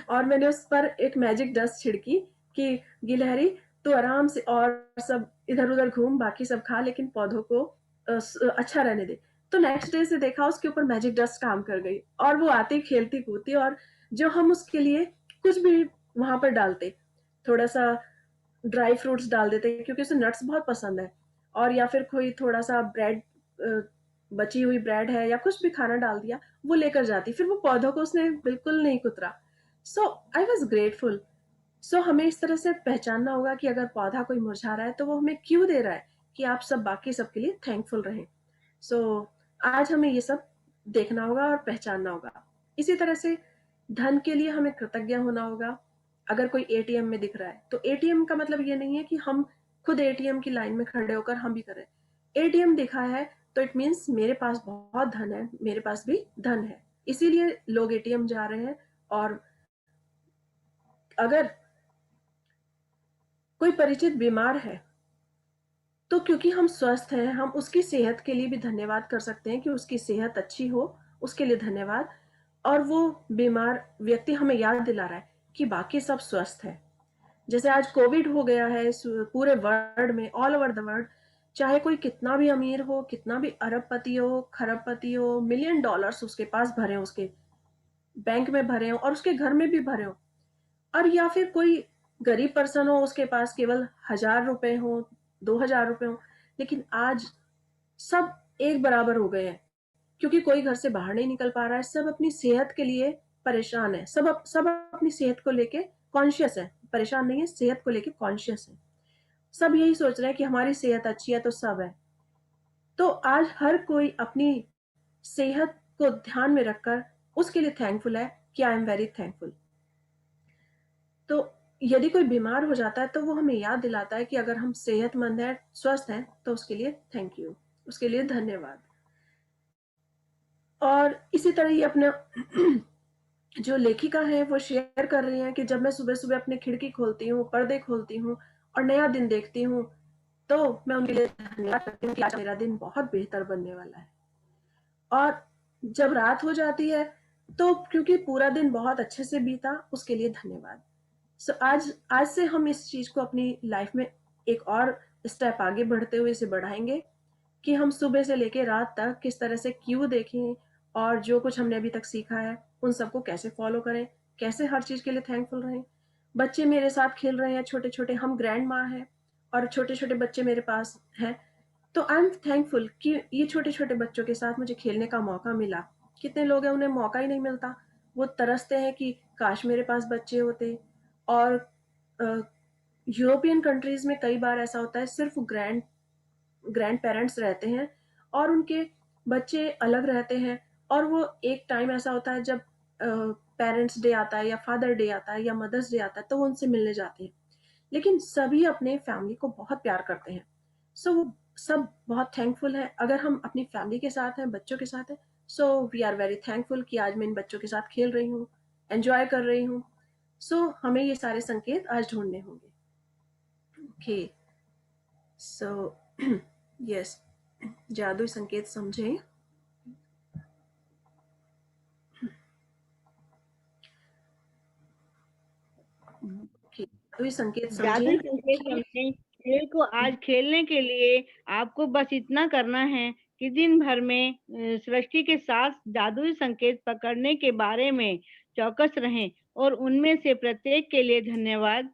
B: और मैंने उस पर एक मैजिक डस्ट छिड़की कि गिलहरी तू आराम से और सब इधर-उधर घूम, बाकी सब खा, लेकिन पौधों को अच्छा रहने दे। तो नेक्स्ट डे से देखा उसके ऊपर मैजिक डस्ट काम कर गई और वो आती खेलती-कूदती, और जो हम उसके लिए कुछ भी वहाँ पर डालते, थोड़ा-सा ड्राई फ्रूट्स डाल देते क्योंकि उसे नट्स बहुत पसंद है, और या फिर कोई थोड़ा-सा ब्रेड, बची हुई ब्रेड है या कुछ भी खाना डाल दिया, वो लेकर जाती। फिर वो पौधों को उसने बिल्कुल नहीं कुतरा। सो आई वाज़ ग्रेटफुल। सो हमें इस तरह से पहचानना होगा कि अगर पौधा कोई मुरझा रहा है, तो वो हमें क्यों दे रहा है कि आप सब बाकी सबके लिए थैंकफुल रहें। सो आज हमें ये सब देखना होगा और पहचानना होगा। इसी तरह से धन के लिए हमें कृतज्ञ होना होगा। अगर कोई एटीएम में दिख रहा है, तो एटीएम का मतलब ये नहीं है कि हम खुद एटीएम की लाइन में खड़े होकर हम भी करें। एटीएम दिखा है तो इट मीन्स मेरे पास बहुत धन है, मेरे पास भी धन है, इसीलिए लोग एटीएम जा रहे हैं। और अगर कोई परिचित बीमार है, तो क्योंकि हम स्वस्थ हैं, हम उसकी सेहत के लिए भी धन्यवाद कर सकते हैं कि उसकी सेहत अच्छी हो, उसके लिए धन्यवाद। और वो बीमार व्यक्ति हमें याद दिला रहा है कि बाकी सब स्वस्थ है। जैसे आज कोविड हो गया है पूरे वर्ल्ड में, ऑल ओवर द वर्ल्ड, चाहे कोई कितना भी अमीर हो, कितना भी अरबपति हो, खरबपति हो, मिलियन डॉलर्स उसके पास भरे हो, उसके बैंक में भरे हो और उसके घर में भी भरे हो, और या फिर कोई गरीब पर्सन हो, उसके पास केवल 1000 रुपए हो, 2000 रुपए हो, लेकिन आज सब एक बराबर हो गए हैं क्योंकि कोई घर से बाहर नहीं निकल पा रहा है। सब अपनी सेहत के लिए परेशान है, सब अपनी सेहत को लेके कॉन्शियस है, परेशान नहीं है, सेहत को लेके कॉन्शियस है। सब यही सोच रहे हैं कि हमारी सेहत अच्छी है तो सब है। तो आज हर कोई अपनी सेहत को ध्यान में रखकर उसके लिए थैंकफुल है कि आई एम वेरी थैंकफुल। तो यदि कोई बीमार हो जाता है, तो वो हमें याद दिलाता है कि अगर हम सेहतमंद हैं, स्वस्थ हैं, तो उसके लिए थैंक यू, उसके लिए धन्यवाद। और इसी तरह ही अपना जो लेखिका है वो शेयर कर रही हैं कि जब मैं सुबह-सुबह अपनी खिड़की खोलती हूँ, पर्दे खोलती हूँ और नया दिन देखती हूँ, तो मैं उनके लिए धन्यवाद करती हूँ कि आज मेरा दिन बहुत बेहतर बनने वाला है। और जब रात हो जाती है, तो क्योंकि पूरा दिन बहुत अच्छे से बीता, उसके लिए धन्यवाद। सो आज से हम इस चीज को अपनी लाइफ में एक और स्टेप आगे बढ़ते हुए इसे बढ़ाएंगे कि हम सुबह से लेके रात तक किस तरह से क्यों देखें, और जो कुछ हमने अभी तक सीखा है उन सबको कैसे फॉलो करें, कैसे हर चीज के लिए थैंकफुल रहें। बच्चे मेरे साथ खेल रहे हैं, छोटे छोटे, हम ग्रैंड माँ हैं और छोटे छोटे बच्चे मेरे पास हैं, तो आई एम थैंकफुल कि ये छोटे छोटे बच्चों के साथ मुझे खेलने का मौका मिला। कितने लोग हैं उन्हें मौका ही नहीं मिलता, वो तरसते हैं कि काश मेरे पास बच्चे होते। और यूरोपियन कंट्रीज में कई बार ऐसा होता है, सिर्फ ग्रैंड पेरेंट्स रहते हैं और उनके बच्चे अलग रहते हैं, और वो एक टाइम ऐसा होता है जब पेरेंट्स डे आता है या फादर डे आता है या मदर्स डे आता है, तो वो उनसे मिलने जाते हैं। लेकिन सभी अपने फैमिली को बहुत प्यार करते हैं। सो वो सब बहुत थैंकफुल है अगर हम अपनी फैमिली के साथ हैं, बच्चों के साथ हैं। So we are very thankful कि आज मैं इन बच्चों के साथ खेल रही हूँ, एंजॉय कर रही हूँ। सो हमें ये सारे संकेत आज ढूंढने होंगे। ओके, सो यस, जादुई संकेत समझें। जादुई संकेत
E: जादुई
B: समझें।
E: संकेत समझें। खेल को आज खेलने के लिए आपको बस इतना करना है कि दिन भर में सृष्टि के 7 जादुई संकेत पकड़ने के बारे में चौकस रहें और उनमें से प्रत्येक के लिए धन्यवाद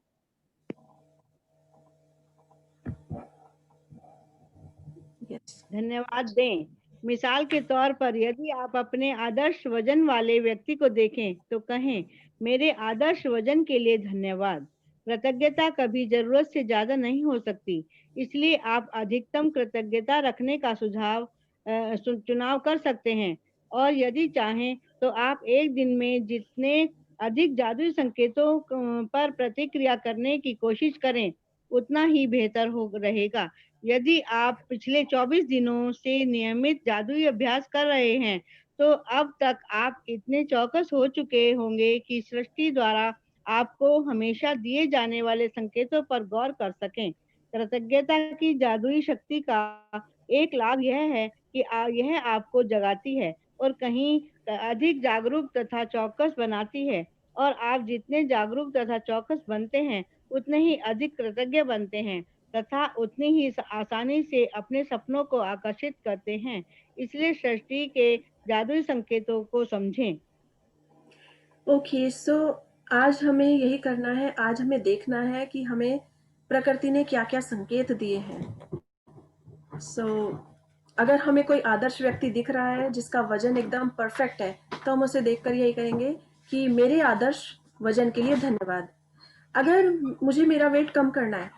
E: दें। मिसाल के तौर पर यदि आप अपने आदर्श वजन वाले व्यक्ति को देखें तो कहें, मेरे आदर्श वजन के लिए धन्यवाद। कृतज्ञता कभी जरूरत से ज्यादा नहीं हो सकती, इसलिए आप अधिकतम कृतज्ञता रखने का चुनाव कर सकते हैं। और यदि चाहें तो आप एक दिन में जितने अधिक जादुई संकेतों पर प्रतिक्रिया करने की कोशिश करें, उतना ही बेहतर रहेगा। यदि आप पिछले 24 दिनों से नियमित जादुई अभ्यास कर रहे हैं, तो अब तक आप इतने चौकस हो चुके होंगे कि सृष्टि द्वारा आपको हमेशा दिए जाने वाले संकेतों पर गौर कर सकें। कृतज्ञता की जादुई शक्ति का एक लाभ यह है कि यह आपको जगाती है और कहीं अधिक जागरूक तथा चौकस बनाती है, और आप जितने जागरूक तथा चौकस बनते हैं, उतने ही अधिक कृतज्ञ बनते हैं तथा उतनी ही आसानी से अपने सपनों को आकर्षित करते हैं। इसलिए सृष्टि के जादुई संकेतों को समझें।
B: ओके, सो आज हमें यही करना है। आज हमें देखना है कि हमें प्रकृति ने क्या क्या संकेत दिए हैं। सो अगर हमें कोई आदर्श व्यक्ति दिख रहा है जिसका वजन एकदम परफेक्ट है, तो हम उसे देखकर यही कहेंगे कि मेरे आदर्श वजन के लिए धन्यवाद। अगर मुझे मेरा वेट कम करना है,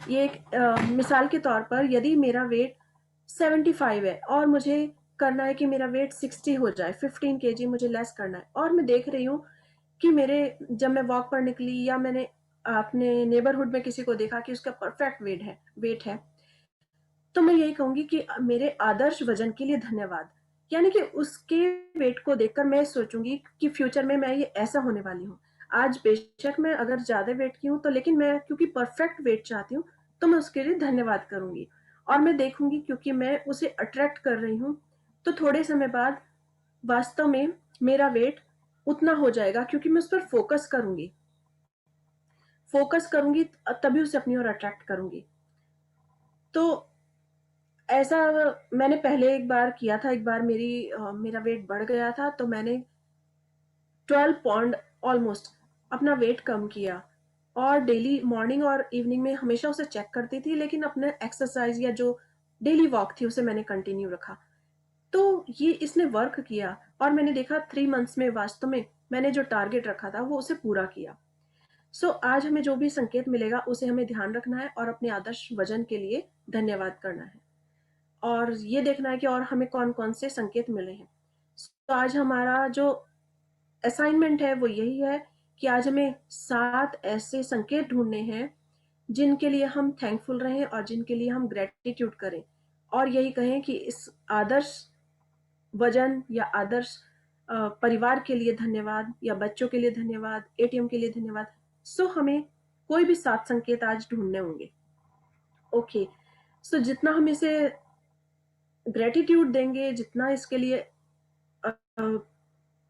B: ये एक मिसाल के तौर पर, यदि मेरा वेट 75 है और मुझे करना है कि मेरा वेट 60 हो जाए, 15 kg मुझे लेस करना है, और मैं देख रही हूँ कि जब मैं वॉक पर निकली या मैंने अपने नेबरहुड में किसी को देखा कि उसका परफेक्ट वेट है, तो मैं यही कहूंगी कि मेरे आदर्श वजन के लिए धन्यवाद। यानी कि उसके वेट को देखकर मैं सोचूंगी कि फ्यूचर में मैं ये ऐसा होने वाली हूँ। आज बेशक मैं अगर ज्यादा वेट की हूँ, तो लेकिन मैं क्योंकि परफेक्ट वेट चाहती हूँ, तो मैं उसके लिए धन्यवाद करूंगी। और मैं देखूंगी क्योंकि मैं उसे अट्रैक्ट कर रही हूँ, तो थोड़े समय बाद वास्तव में मेरा वेट उतना हो जाएगा, क्योंकि मैं उस पर फोकस करूंगी तभी उसे अपनी ओर अट्रैक्ट करूंगी। तो ऐसा मैंने पहले एक बार किया था। एक बार मेरा वेट बढ़ गया था, तो मैंने 12 पाउंड ऑलमोस्ट अपना वेट कम किया, और डेली मॉर्निंग और इवनिंग में हमेशा उसे चेक करती थी, लेकिन अपने एक्सरसाइज या जो डेली वॉक थी उसे मैंने कंटिन्यू रखा। तो ये इसने वर्क किया, और मैंने देखा 3 मंथ्स में वास्तव में मैंने जो टारगेट रखा था वो उसे पूरा किया। सो आज हमें जो भी संकेत मिलेगा उसे हमें ध्यान रखना है और अपने आदर्श वजन के लिए धन्यवाद करना है, और ये देखना है कि और हमें कौन कौन से संकेत मिले हैं। तो आज हमारा जो असाइनमेंट है वो यही है कि आज हमें 7 ऐसे संकेत ढूंढने हैं जिनके लिए हम थैंकफुल रहें और जिनके लिए हम ग्रेटिट्यूड करें, और यही कहें कि इस आदर्श वजन या आदर्श परिवार के लिए धन्यवाद, या बच्चों के लिए धन्यवाद, एटीएम के लिए धन्यवाद। सो हमें कोई भी 7 संकेत आज ढूंढने होंगे। ओके, सो जितना हम इसे ग्रेटिट्यूड देंगे, जितना इसके लिए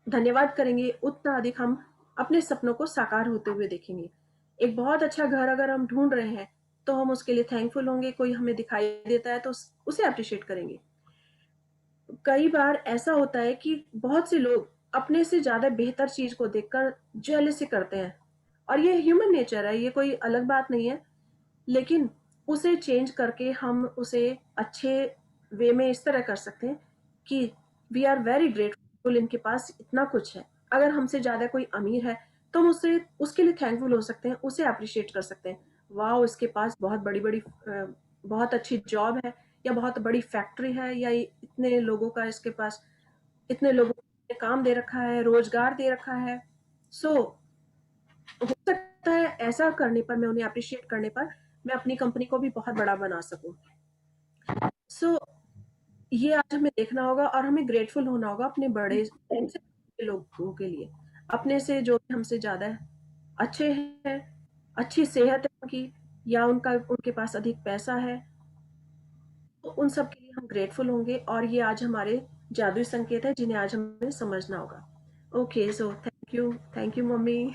B: धन्यवाद करेंगे, उतना अधिक हम अपने सपनों को साकार होते हुए देखेंगे। एक बहुत अच्छा घर अगर हम ढूंढ रहे हैं, तो हम उसके लिए थैंकफुल होंगे। कोई हमें दिखाई देता है तो उसे अप्रिशिएट करेंगे। कई बार ऐसा होता है कि बहुत से लोग अपने से ज्यादा बेहतर चीज को देखकर जेलसी करते हैं, और ये ह्यूमन नेचर है, ये कोई अलग बात नहीं है। लेकिन उसे चेंज करके हम उसे अच्छे वे में इस तरह कर सकते हैं कि वी आर वेरी ग्रेटफुल, इनके पास इतना कुछ है। अगर हमसे ज्यादा कोई अमीर है, तो हम उसके लिए थैंकफुल हो सकते हैं, उसे अप्रिशिएट कर सकते हैं। वाह, इसके पास बहुत बड़ी बड़ी बहुत अच्छी जॉब है, या बहुत बड़ी फैक्ट्री है, या इतने लोगों का इसके पास इतने लोगों को काम दे रखा है, रोजगार दे रखा है। सो हो सकता है ऐसा करने पर, मैं उन्हें अप्रिशिएट करने पर, मैं अपनी कंपनी को भी बहुत बड़ा बना सकूं। सो ये आज हमें देखना होगा, और हमें ग्रेटफुल होना होगा अपने बड़े लोगों के लिए, अपने से जो हमसे ज्यादा अच्छे हैं, अच्छी सेहत है उनकी, या उनके पास अधिक पैसा है, तो उन सब के लिए हम ग्रेटफुल होंगे। और ये आज हमारे जादुई संकेत है जिन्हें आज हमें समझना होगा। Okay, so thank you mummy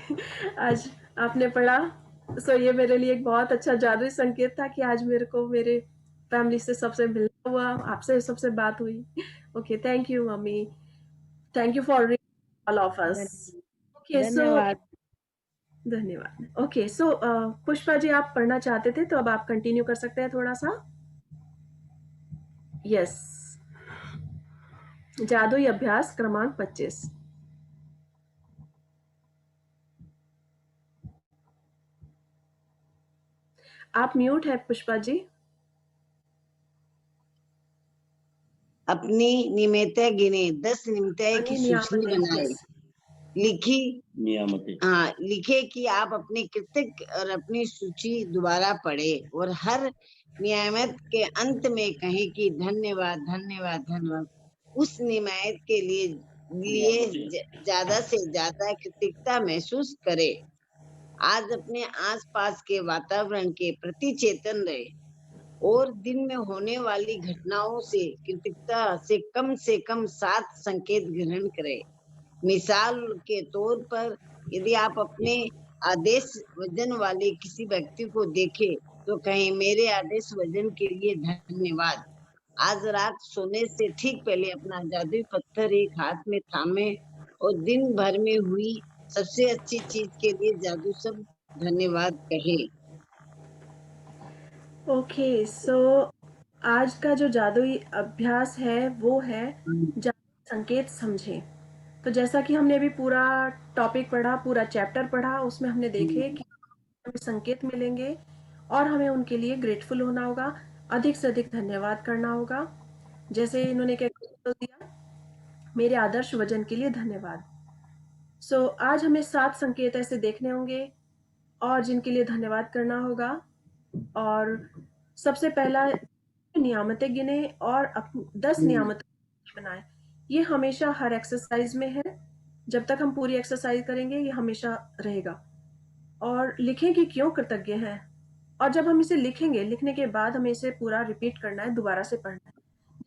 B: आज आपने पढ़ा। सो ये मेरे लिए एक बहुत अच्छा जादुई संकेत था कि आज मेरे को मेरे फैमिली से सबसे मिलना हुआ, आपसे सबसे बात हुई। Okay, thank you mummy, thank you for all of us. Okay, so
E: धन्यवाद।
B: धन्यवाद। ओके, सो पुष्पा जी आप पढ़ना चाहते थे तो अब आप कंटिन्यू कर सकते हैं थोड़ा सा। यस, जादुई अभ्यास क्रमांक 25। आप म्यूट है पुष्पा जी।
C: अपनी नियमितें गिने, 10 नियमितें की सूची बनाए, लिखी हाँ लिखे कि आप अपने कृत्य और अपनी सूची दोबारा पढ़े और हर नियमित के अंत में कहें कि धन्यवाद धन्यवाद धन्यवाद। उस नियमित के लिए ज्यादा से ज्यादा कृतज्ञता महसूस करे। आज अपने आसपास के वातावरण के प्रति चेतन रहे और दिन में होने वाली घटनाओं से कृतज्ञता से कम 7 संकेत ग्रहण करें। मिसाल के तौर पर यदि आप अपने आदेश वजन वाले किसी व्यक्ति को देखें तो कहें मेरे आदेश वजन के लिए धन्यवाद। आज रात सोने से ठीक पहले अपना जादुई पत्थर एक हाथ में थामे और दिन भर में हुई सबसे अच्छी चीज के लिए जादू शब्द धन्यवाद कहे।
B: ओके, सो आज का जो जादुई अभ्यास है वो है जादुई संकेत समझे। तो जैसा कि हमने अभी पूरा टॉपिक पढ़ा, पूरा चैप्टर पढ़ा, उसमें हमने देखे कि हमें संकेत मिलेंगे और हमें उनके लिए ग्रेटफुल होना होगा, अधिक से अधिक धन्यवाद करना होगा। जैसे इन्होंने एक एग्जाम्पल दिया, मेरे आदर्श वजन के लिए धन्यवाद। सो आज हमें 7 संकेत ऐसे देखने होंगे और जिनके लिए धन्यवाद करना होगा। और सबसे पहला नियामतें गिने और 10 नियामतें बनाए। ये हमेशा हर एक्सरसाइज में है, जब तक हम पूरी एक्सरसाइज करेंगे ये हमेशा रहेगा। और लिखें कि क्यों कृतज्ञ हैं, और जब हम इसे लिखेंगे, लिखने के बाद हमें इसे पूरा रिपीट करना है, दोबारा से पढ़ना है,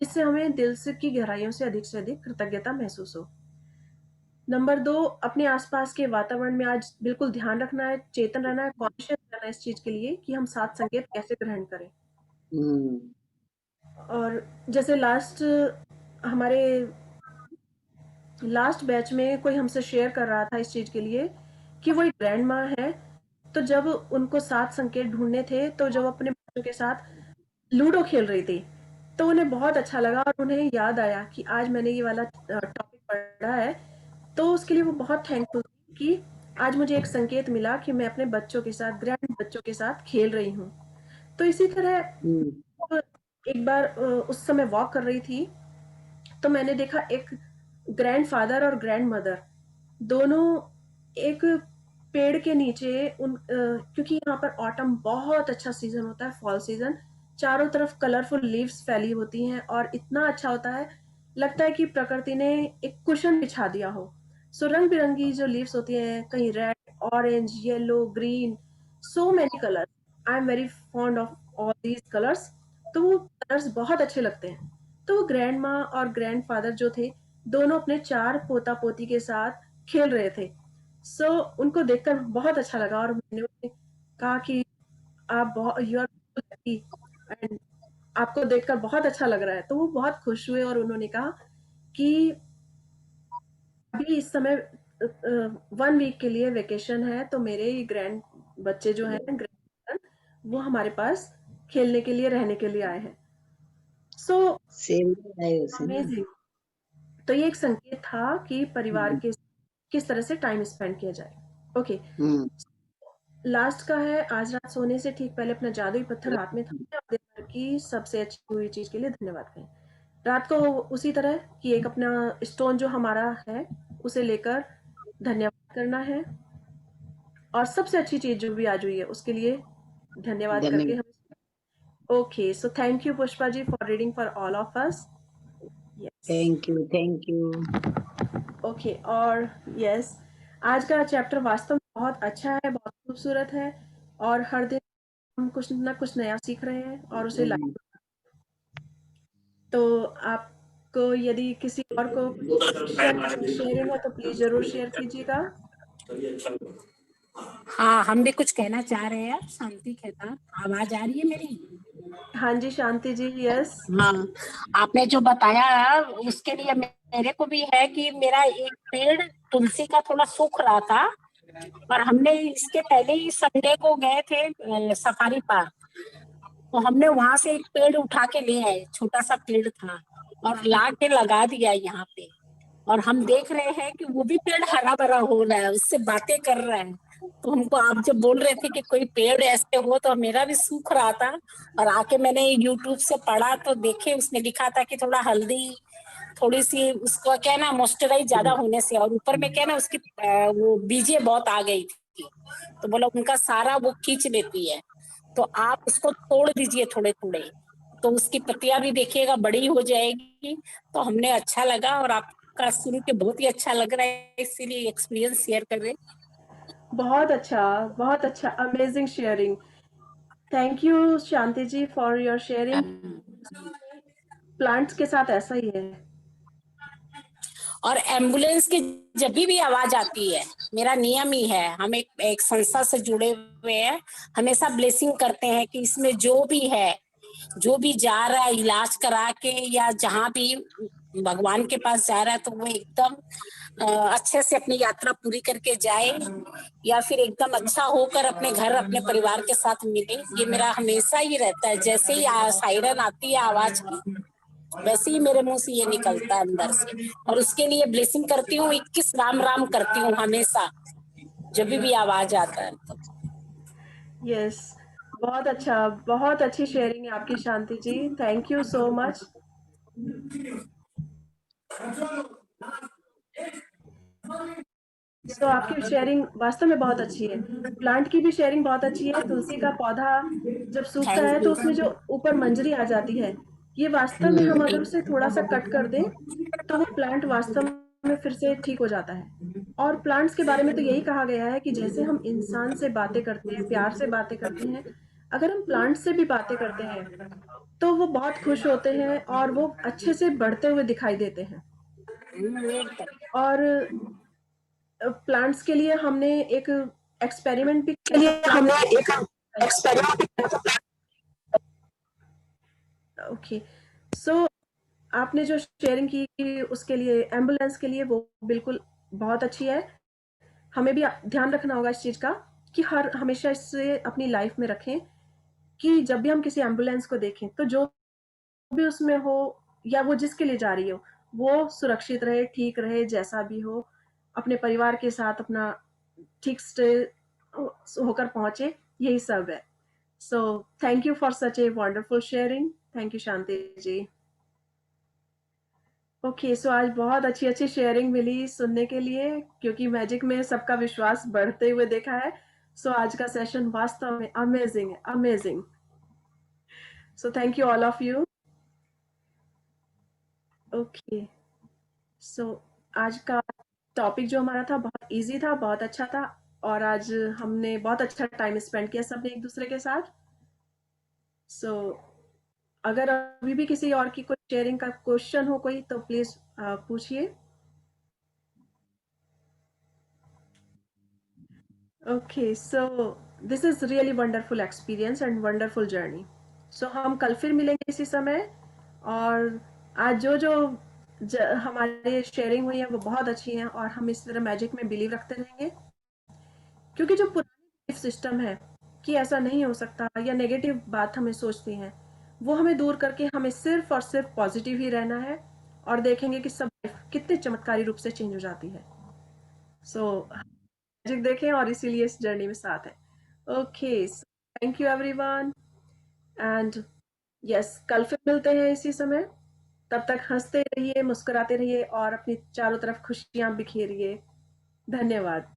B: जिससे हमें दिल से की गहराइयों से अधिक कृतज्ञता महसूस हो। नंबर 2, अपने आसपास के वातावरण में आज बिल्कुल ध्यान रखना है, चेतन रहना है, कॉन्शियस रहना है इस चीज के लिए कि हम 7 संकेत कैसे ग्रहण करें। और जैसे हमारे लास्ट बैच में कोई हमसे शेयर कर रहा था इस चीज के लिए कि वो एक ग्रैंड माँ है, तो जब उनको 7 संकेत ढूंढने थे तो जब अपने बच्चों के साथ लूडो खेल रही थी तो उन्हें बहुत अच्छा लगा और उन्हें याद आया कि आज मैंने ये वाला टॉपिक पढ़ा है, तो उसके लिए वो बहुत थैंकफुल थी कि आज मुझे एक संकेत मिला कि मैं अपने बच्चों के साथ, ग्रैंड बच्चों के साथ खेल रही हूँ। तो इसी तरह एक बार उस समय वॉक कर रही थी तो मैंने देखा एक ग्रैंडफादर और ग्रैंड मदर दोनों एक पेड़ के नीचे क्योंकि यहाँ पर ऑटम बहुत अच्छा सीजन होता है, फॉल सीजन, चारों तरफ कलरफुल लीव्स फैली होती हैं और इतना अच्छा होता है, लगता है कि प्रकृति ने एक कुशन बिछा दिया हो। सो रंग बिरंगी जो लीव्स होती हैं, कहीं red, orange, yellow, green, so many colours. I am very fond of all these colours. तो वो कलर्स बहुत अच्छे लगते हैं। तो वो ग्रैंड माँ और ग्रैंड फादर जो थे, दोनों अपने 4 पोता पोती के साथ खेल रहे थे। सो उनको देखकर बहुत अच्छा लगा और मैंने उन्हें कहा कि आप बहुत, यू आर लकी एंड आपको देखकर बहुत अच्छा लग रहा है। तो वो बहुत खुश हुए और उन्होंने कहा कि अभी इस समय 1 वीक के लिए वेकेशन है, तो मेरे ग्रैंड बच्चे जो हैं, ग्रैंड, वो हमारे पास खेलने के लिए, रहने के लिए आए हैं। So amazing. तो ये एक संकेत था कि परिवार के किस तरह से टाइम स्पेंड किया जाए। ओके, लास्ट का है, आज रात सोने से ठीक पहले अपना जादुई पत्थर हाथ में थामे और दिन भर की सबसे अच्छी हुई चीज के लिए धन्यवाद कहें। रात को उसी तरह कि एक अपना स्टोन जो हमारा है उसे लेकर धन्यवाद करना है और सबसे अच्छी चीज जो भी आज हुई है उसके लिए धन्यवाद करके हम। Okay, so thank you Pushpa ji for reading for all of us.
C: Thank you.
B: Okay, और यस, आज का चैप्टर वास्तव में बहुत अच्छा है, बहुत खूबसूरत है और हर दिन हम कुछ ना कुछ नया सीख रहे हैं और उसे लाइव। तो आपको यदि किसी और को शेयरिंग है तो प्लीज जरूर शेयर कीजिएगा।
F: हाँ, हम भी कुछ कहना चाह रहे हैं। शांति खेता, आवाज आ रही है मेरी?
B: हाँ जी शांति जी, यस।
F: हाँ, आपने जो बताया उसके लिए मेरे को भी है कि मेरा एक पेड़ तुलसी का थोड़ा सूख रहा था, और हमने इसके पहले ही संडे को गए थे सफारी पार्क, तो हमने वहां से एक पेड़ उठा के ले आए, छोटा सा पेड़ था, और ला के लगा दिया यहाँ पे, और हम देख रहे हैं कि वो भी पेड़ हरा भरा हो रहा है, उससे बातें कर रहा है। तो हमको आप जब बोल रहे थे कि कोई पेड़ ऐसे हो, तो मेरा भी सूख रहा था, और आके मैंने यूट्यूब से पढ़ा तो देखे उसमें लिखा था कि थोड़ा हल्दी, थोड़ी सी उसको क्या है ना, मॉइस्चराइज ज्यादा होने से, और ऊपर में क्या है ना उसकी वो बीजें बहुत आ गई थी, तो बोला उनका सारा वो खींच लेती है, तो आप उसको तोड़ दीजिए थोड़े थोड़े, तो उसकी पत्तियां भी देखिएगा बड़ी हो जाएगी। तो हमने अच्छा लगा, और आपका सुन के बहुत ही अच्छा लग रहा है, इसीलिए एक्सपीरियंस शेयर कर रहे।
B: बहुत अच्छा, amazing sharing. Thank you Shanti ji for your sharing. Plants के साथ ऐसा ही है।
F: और एम्बुलेंस की जब भी आवाज आती है, मेरा नियम ही है, हम एक संस्था से जुड़े हुए हैं, हमेशा ब्लेसिंग करते हैं कि इसमें जो भी है, जो भी जा रहा है इलाज करा के या जहाँ भी भगवान के पास जा रहा है, तो वो एकदम अच्छे से अपनी यात्रा पूरी करके जाए, या फिर एकदम अच्छा होकर अपने घर अपने परिवार के साथ मिले। ये मेरा हमेशा ही रहता है, जैसे ही सायरन आती है आवाज की, वैसे ही मेरे मुंह से ये निकलता है अंदर से, और उसके लिए ब्लेसिंग करती हूँ, 21 राम राम करती हूँ हमेशा जब भी आवाज आता है तो।
B: यस, बहुत अच्छी शेयरिंग है आपकी शांति जी, थैंक यू सो मच। तो आपकी शेयरिंग वास्तव में बहुत अच्छी है। प्लांट की भी शेयरिंग बहुत अच्छी है। तुलसी का पौधा जब सूखता है
F: थैंक
B: तो
F: यू।
B: उसमें जो ऊपर मंजरी आ जाती है, ये वास्तव में हम अगर उसे थोड़ा सा कट कर दें तो वो प्लांट वास्तव में फिर से ठीक हो जाता है। और प्लांट्स के बारे में तो यही कहा गया है कि जैसे हम इंसान से बातें करते हैं, प्यार से बातें करते हैं, अगर हम प्लांट से भी बातें करते हैं तो वो बहुत खुश होते हैं और वो अच्छे से बढ़ते हुए दिखाई देते हैं। और प्लांट्स के लिए हमने एक एक्सपेरिमेंट भी ओके। सो आपने जो शेयरिंग की उसके लिए, एम्बुलेंस के लिए, वो बिल्कुल बहुत अच्छी है। हमें भी ध्यान रखना होगा इस चीज का कि हमेशा इससे अपनी लाइफ में रखें कि जब भी हम किसी एम्बुलेंस को देखें तो जो भी उसमें हो या वो जिसके लिए जा रही हो, वो सुरक्षित रहे, ठीक रहे, जैसा भी हो, अपने परिवार के साथ अपना ठीक से होकर पहुंचे, यही सब है। So thank you for such a wonderful sharing. Thank you Shanti ji. Okay, so आज बहुत अच्छी शेयरिंग मिली सुनने के लिए, क्योंकि मैजिक में सबका विश्वास बढ़ते हुए देखा है। सो आज का सेशन वास्तव में अमेजिंग है, amazing. So thank you all of you. Okay, so आज का टॉपिक जो हमारा था बहुत इजी था, बहुत अच्छा था, और आज हमने बहुत अच्छा टाइम स्पेंड किया सबने एक दूसरे के साथ। सो अगर अभी भी किसी और की कोई शेयरिंग का क्वेश्चन हो कोई, तो प्लीज पूछिए। Okay, so this is really wonderful experience and wonderful journey. So हम कल फिर मिलेंगे इसी समय, और आज जो हमारे शेयरिंग हुई है वो बहुत अच्छी हैं, और हम इस तरह मैजिक में बिलीव रखते रहेंगे, क्योंकि जो पुरानी सिस्टम है कि ऐसा नहीं हो सकता या नेगेटिव बात हमें सोचती हैं, वो हमें दूर करके हमें सिर्फ और सिर्फ पॉजिटिव ही रहना है, और देखेंगे कि सब कितने चमत्कारी रूप से चेंज हो जाती है। सो मैजिक देखें और इसीलिए इस जर्नी में साथ है। Okay, thank you everyone, and yes, कल फिर मिलते हैं इसी समय। तब तक हंसते रहिए, मुस्कुराते रहिए, और अपनी चारों तरफ खुशियां बिखेरिए। धन्यवाद।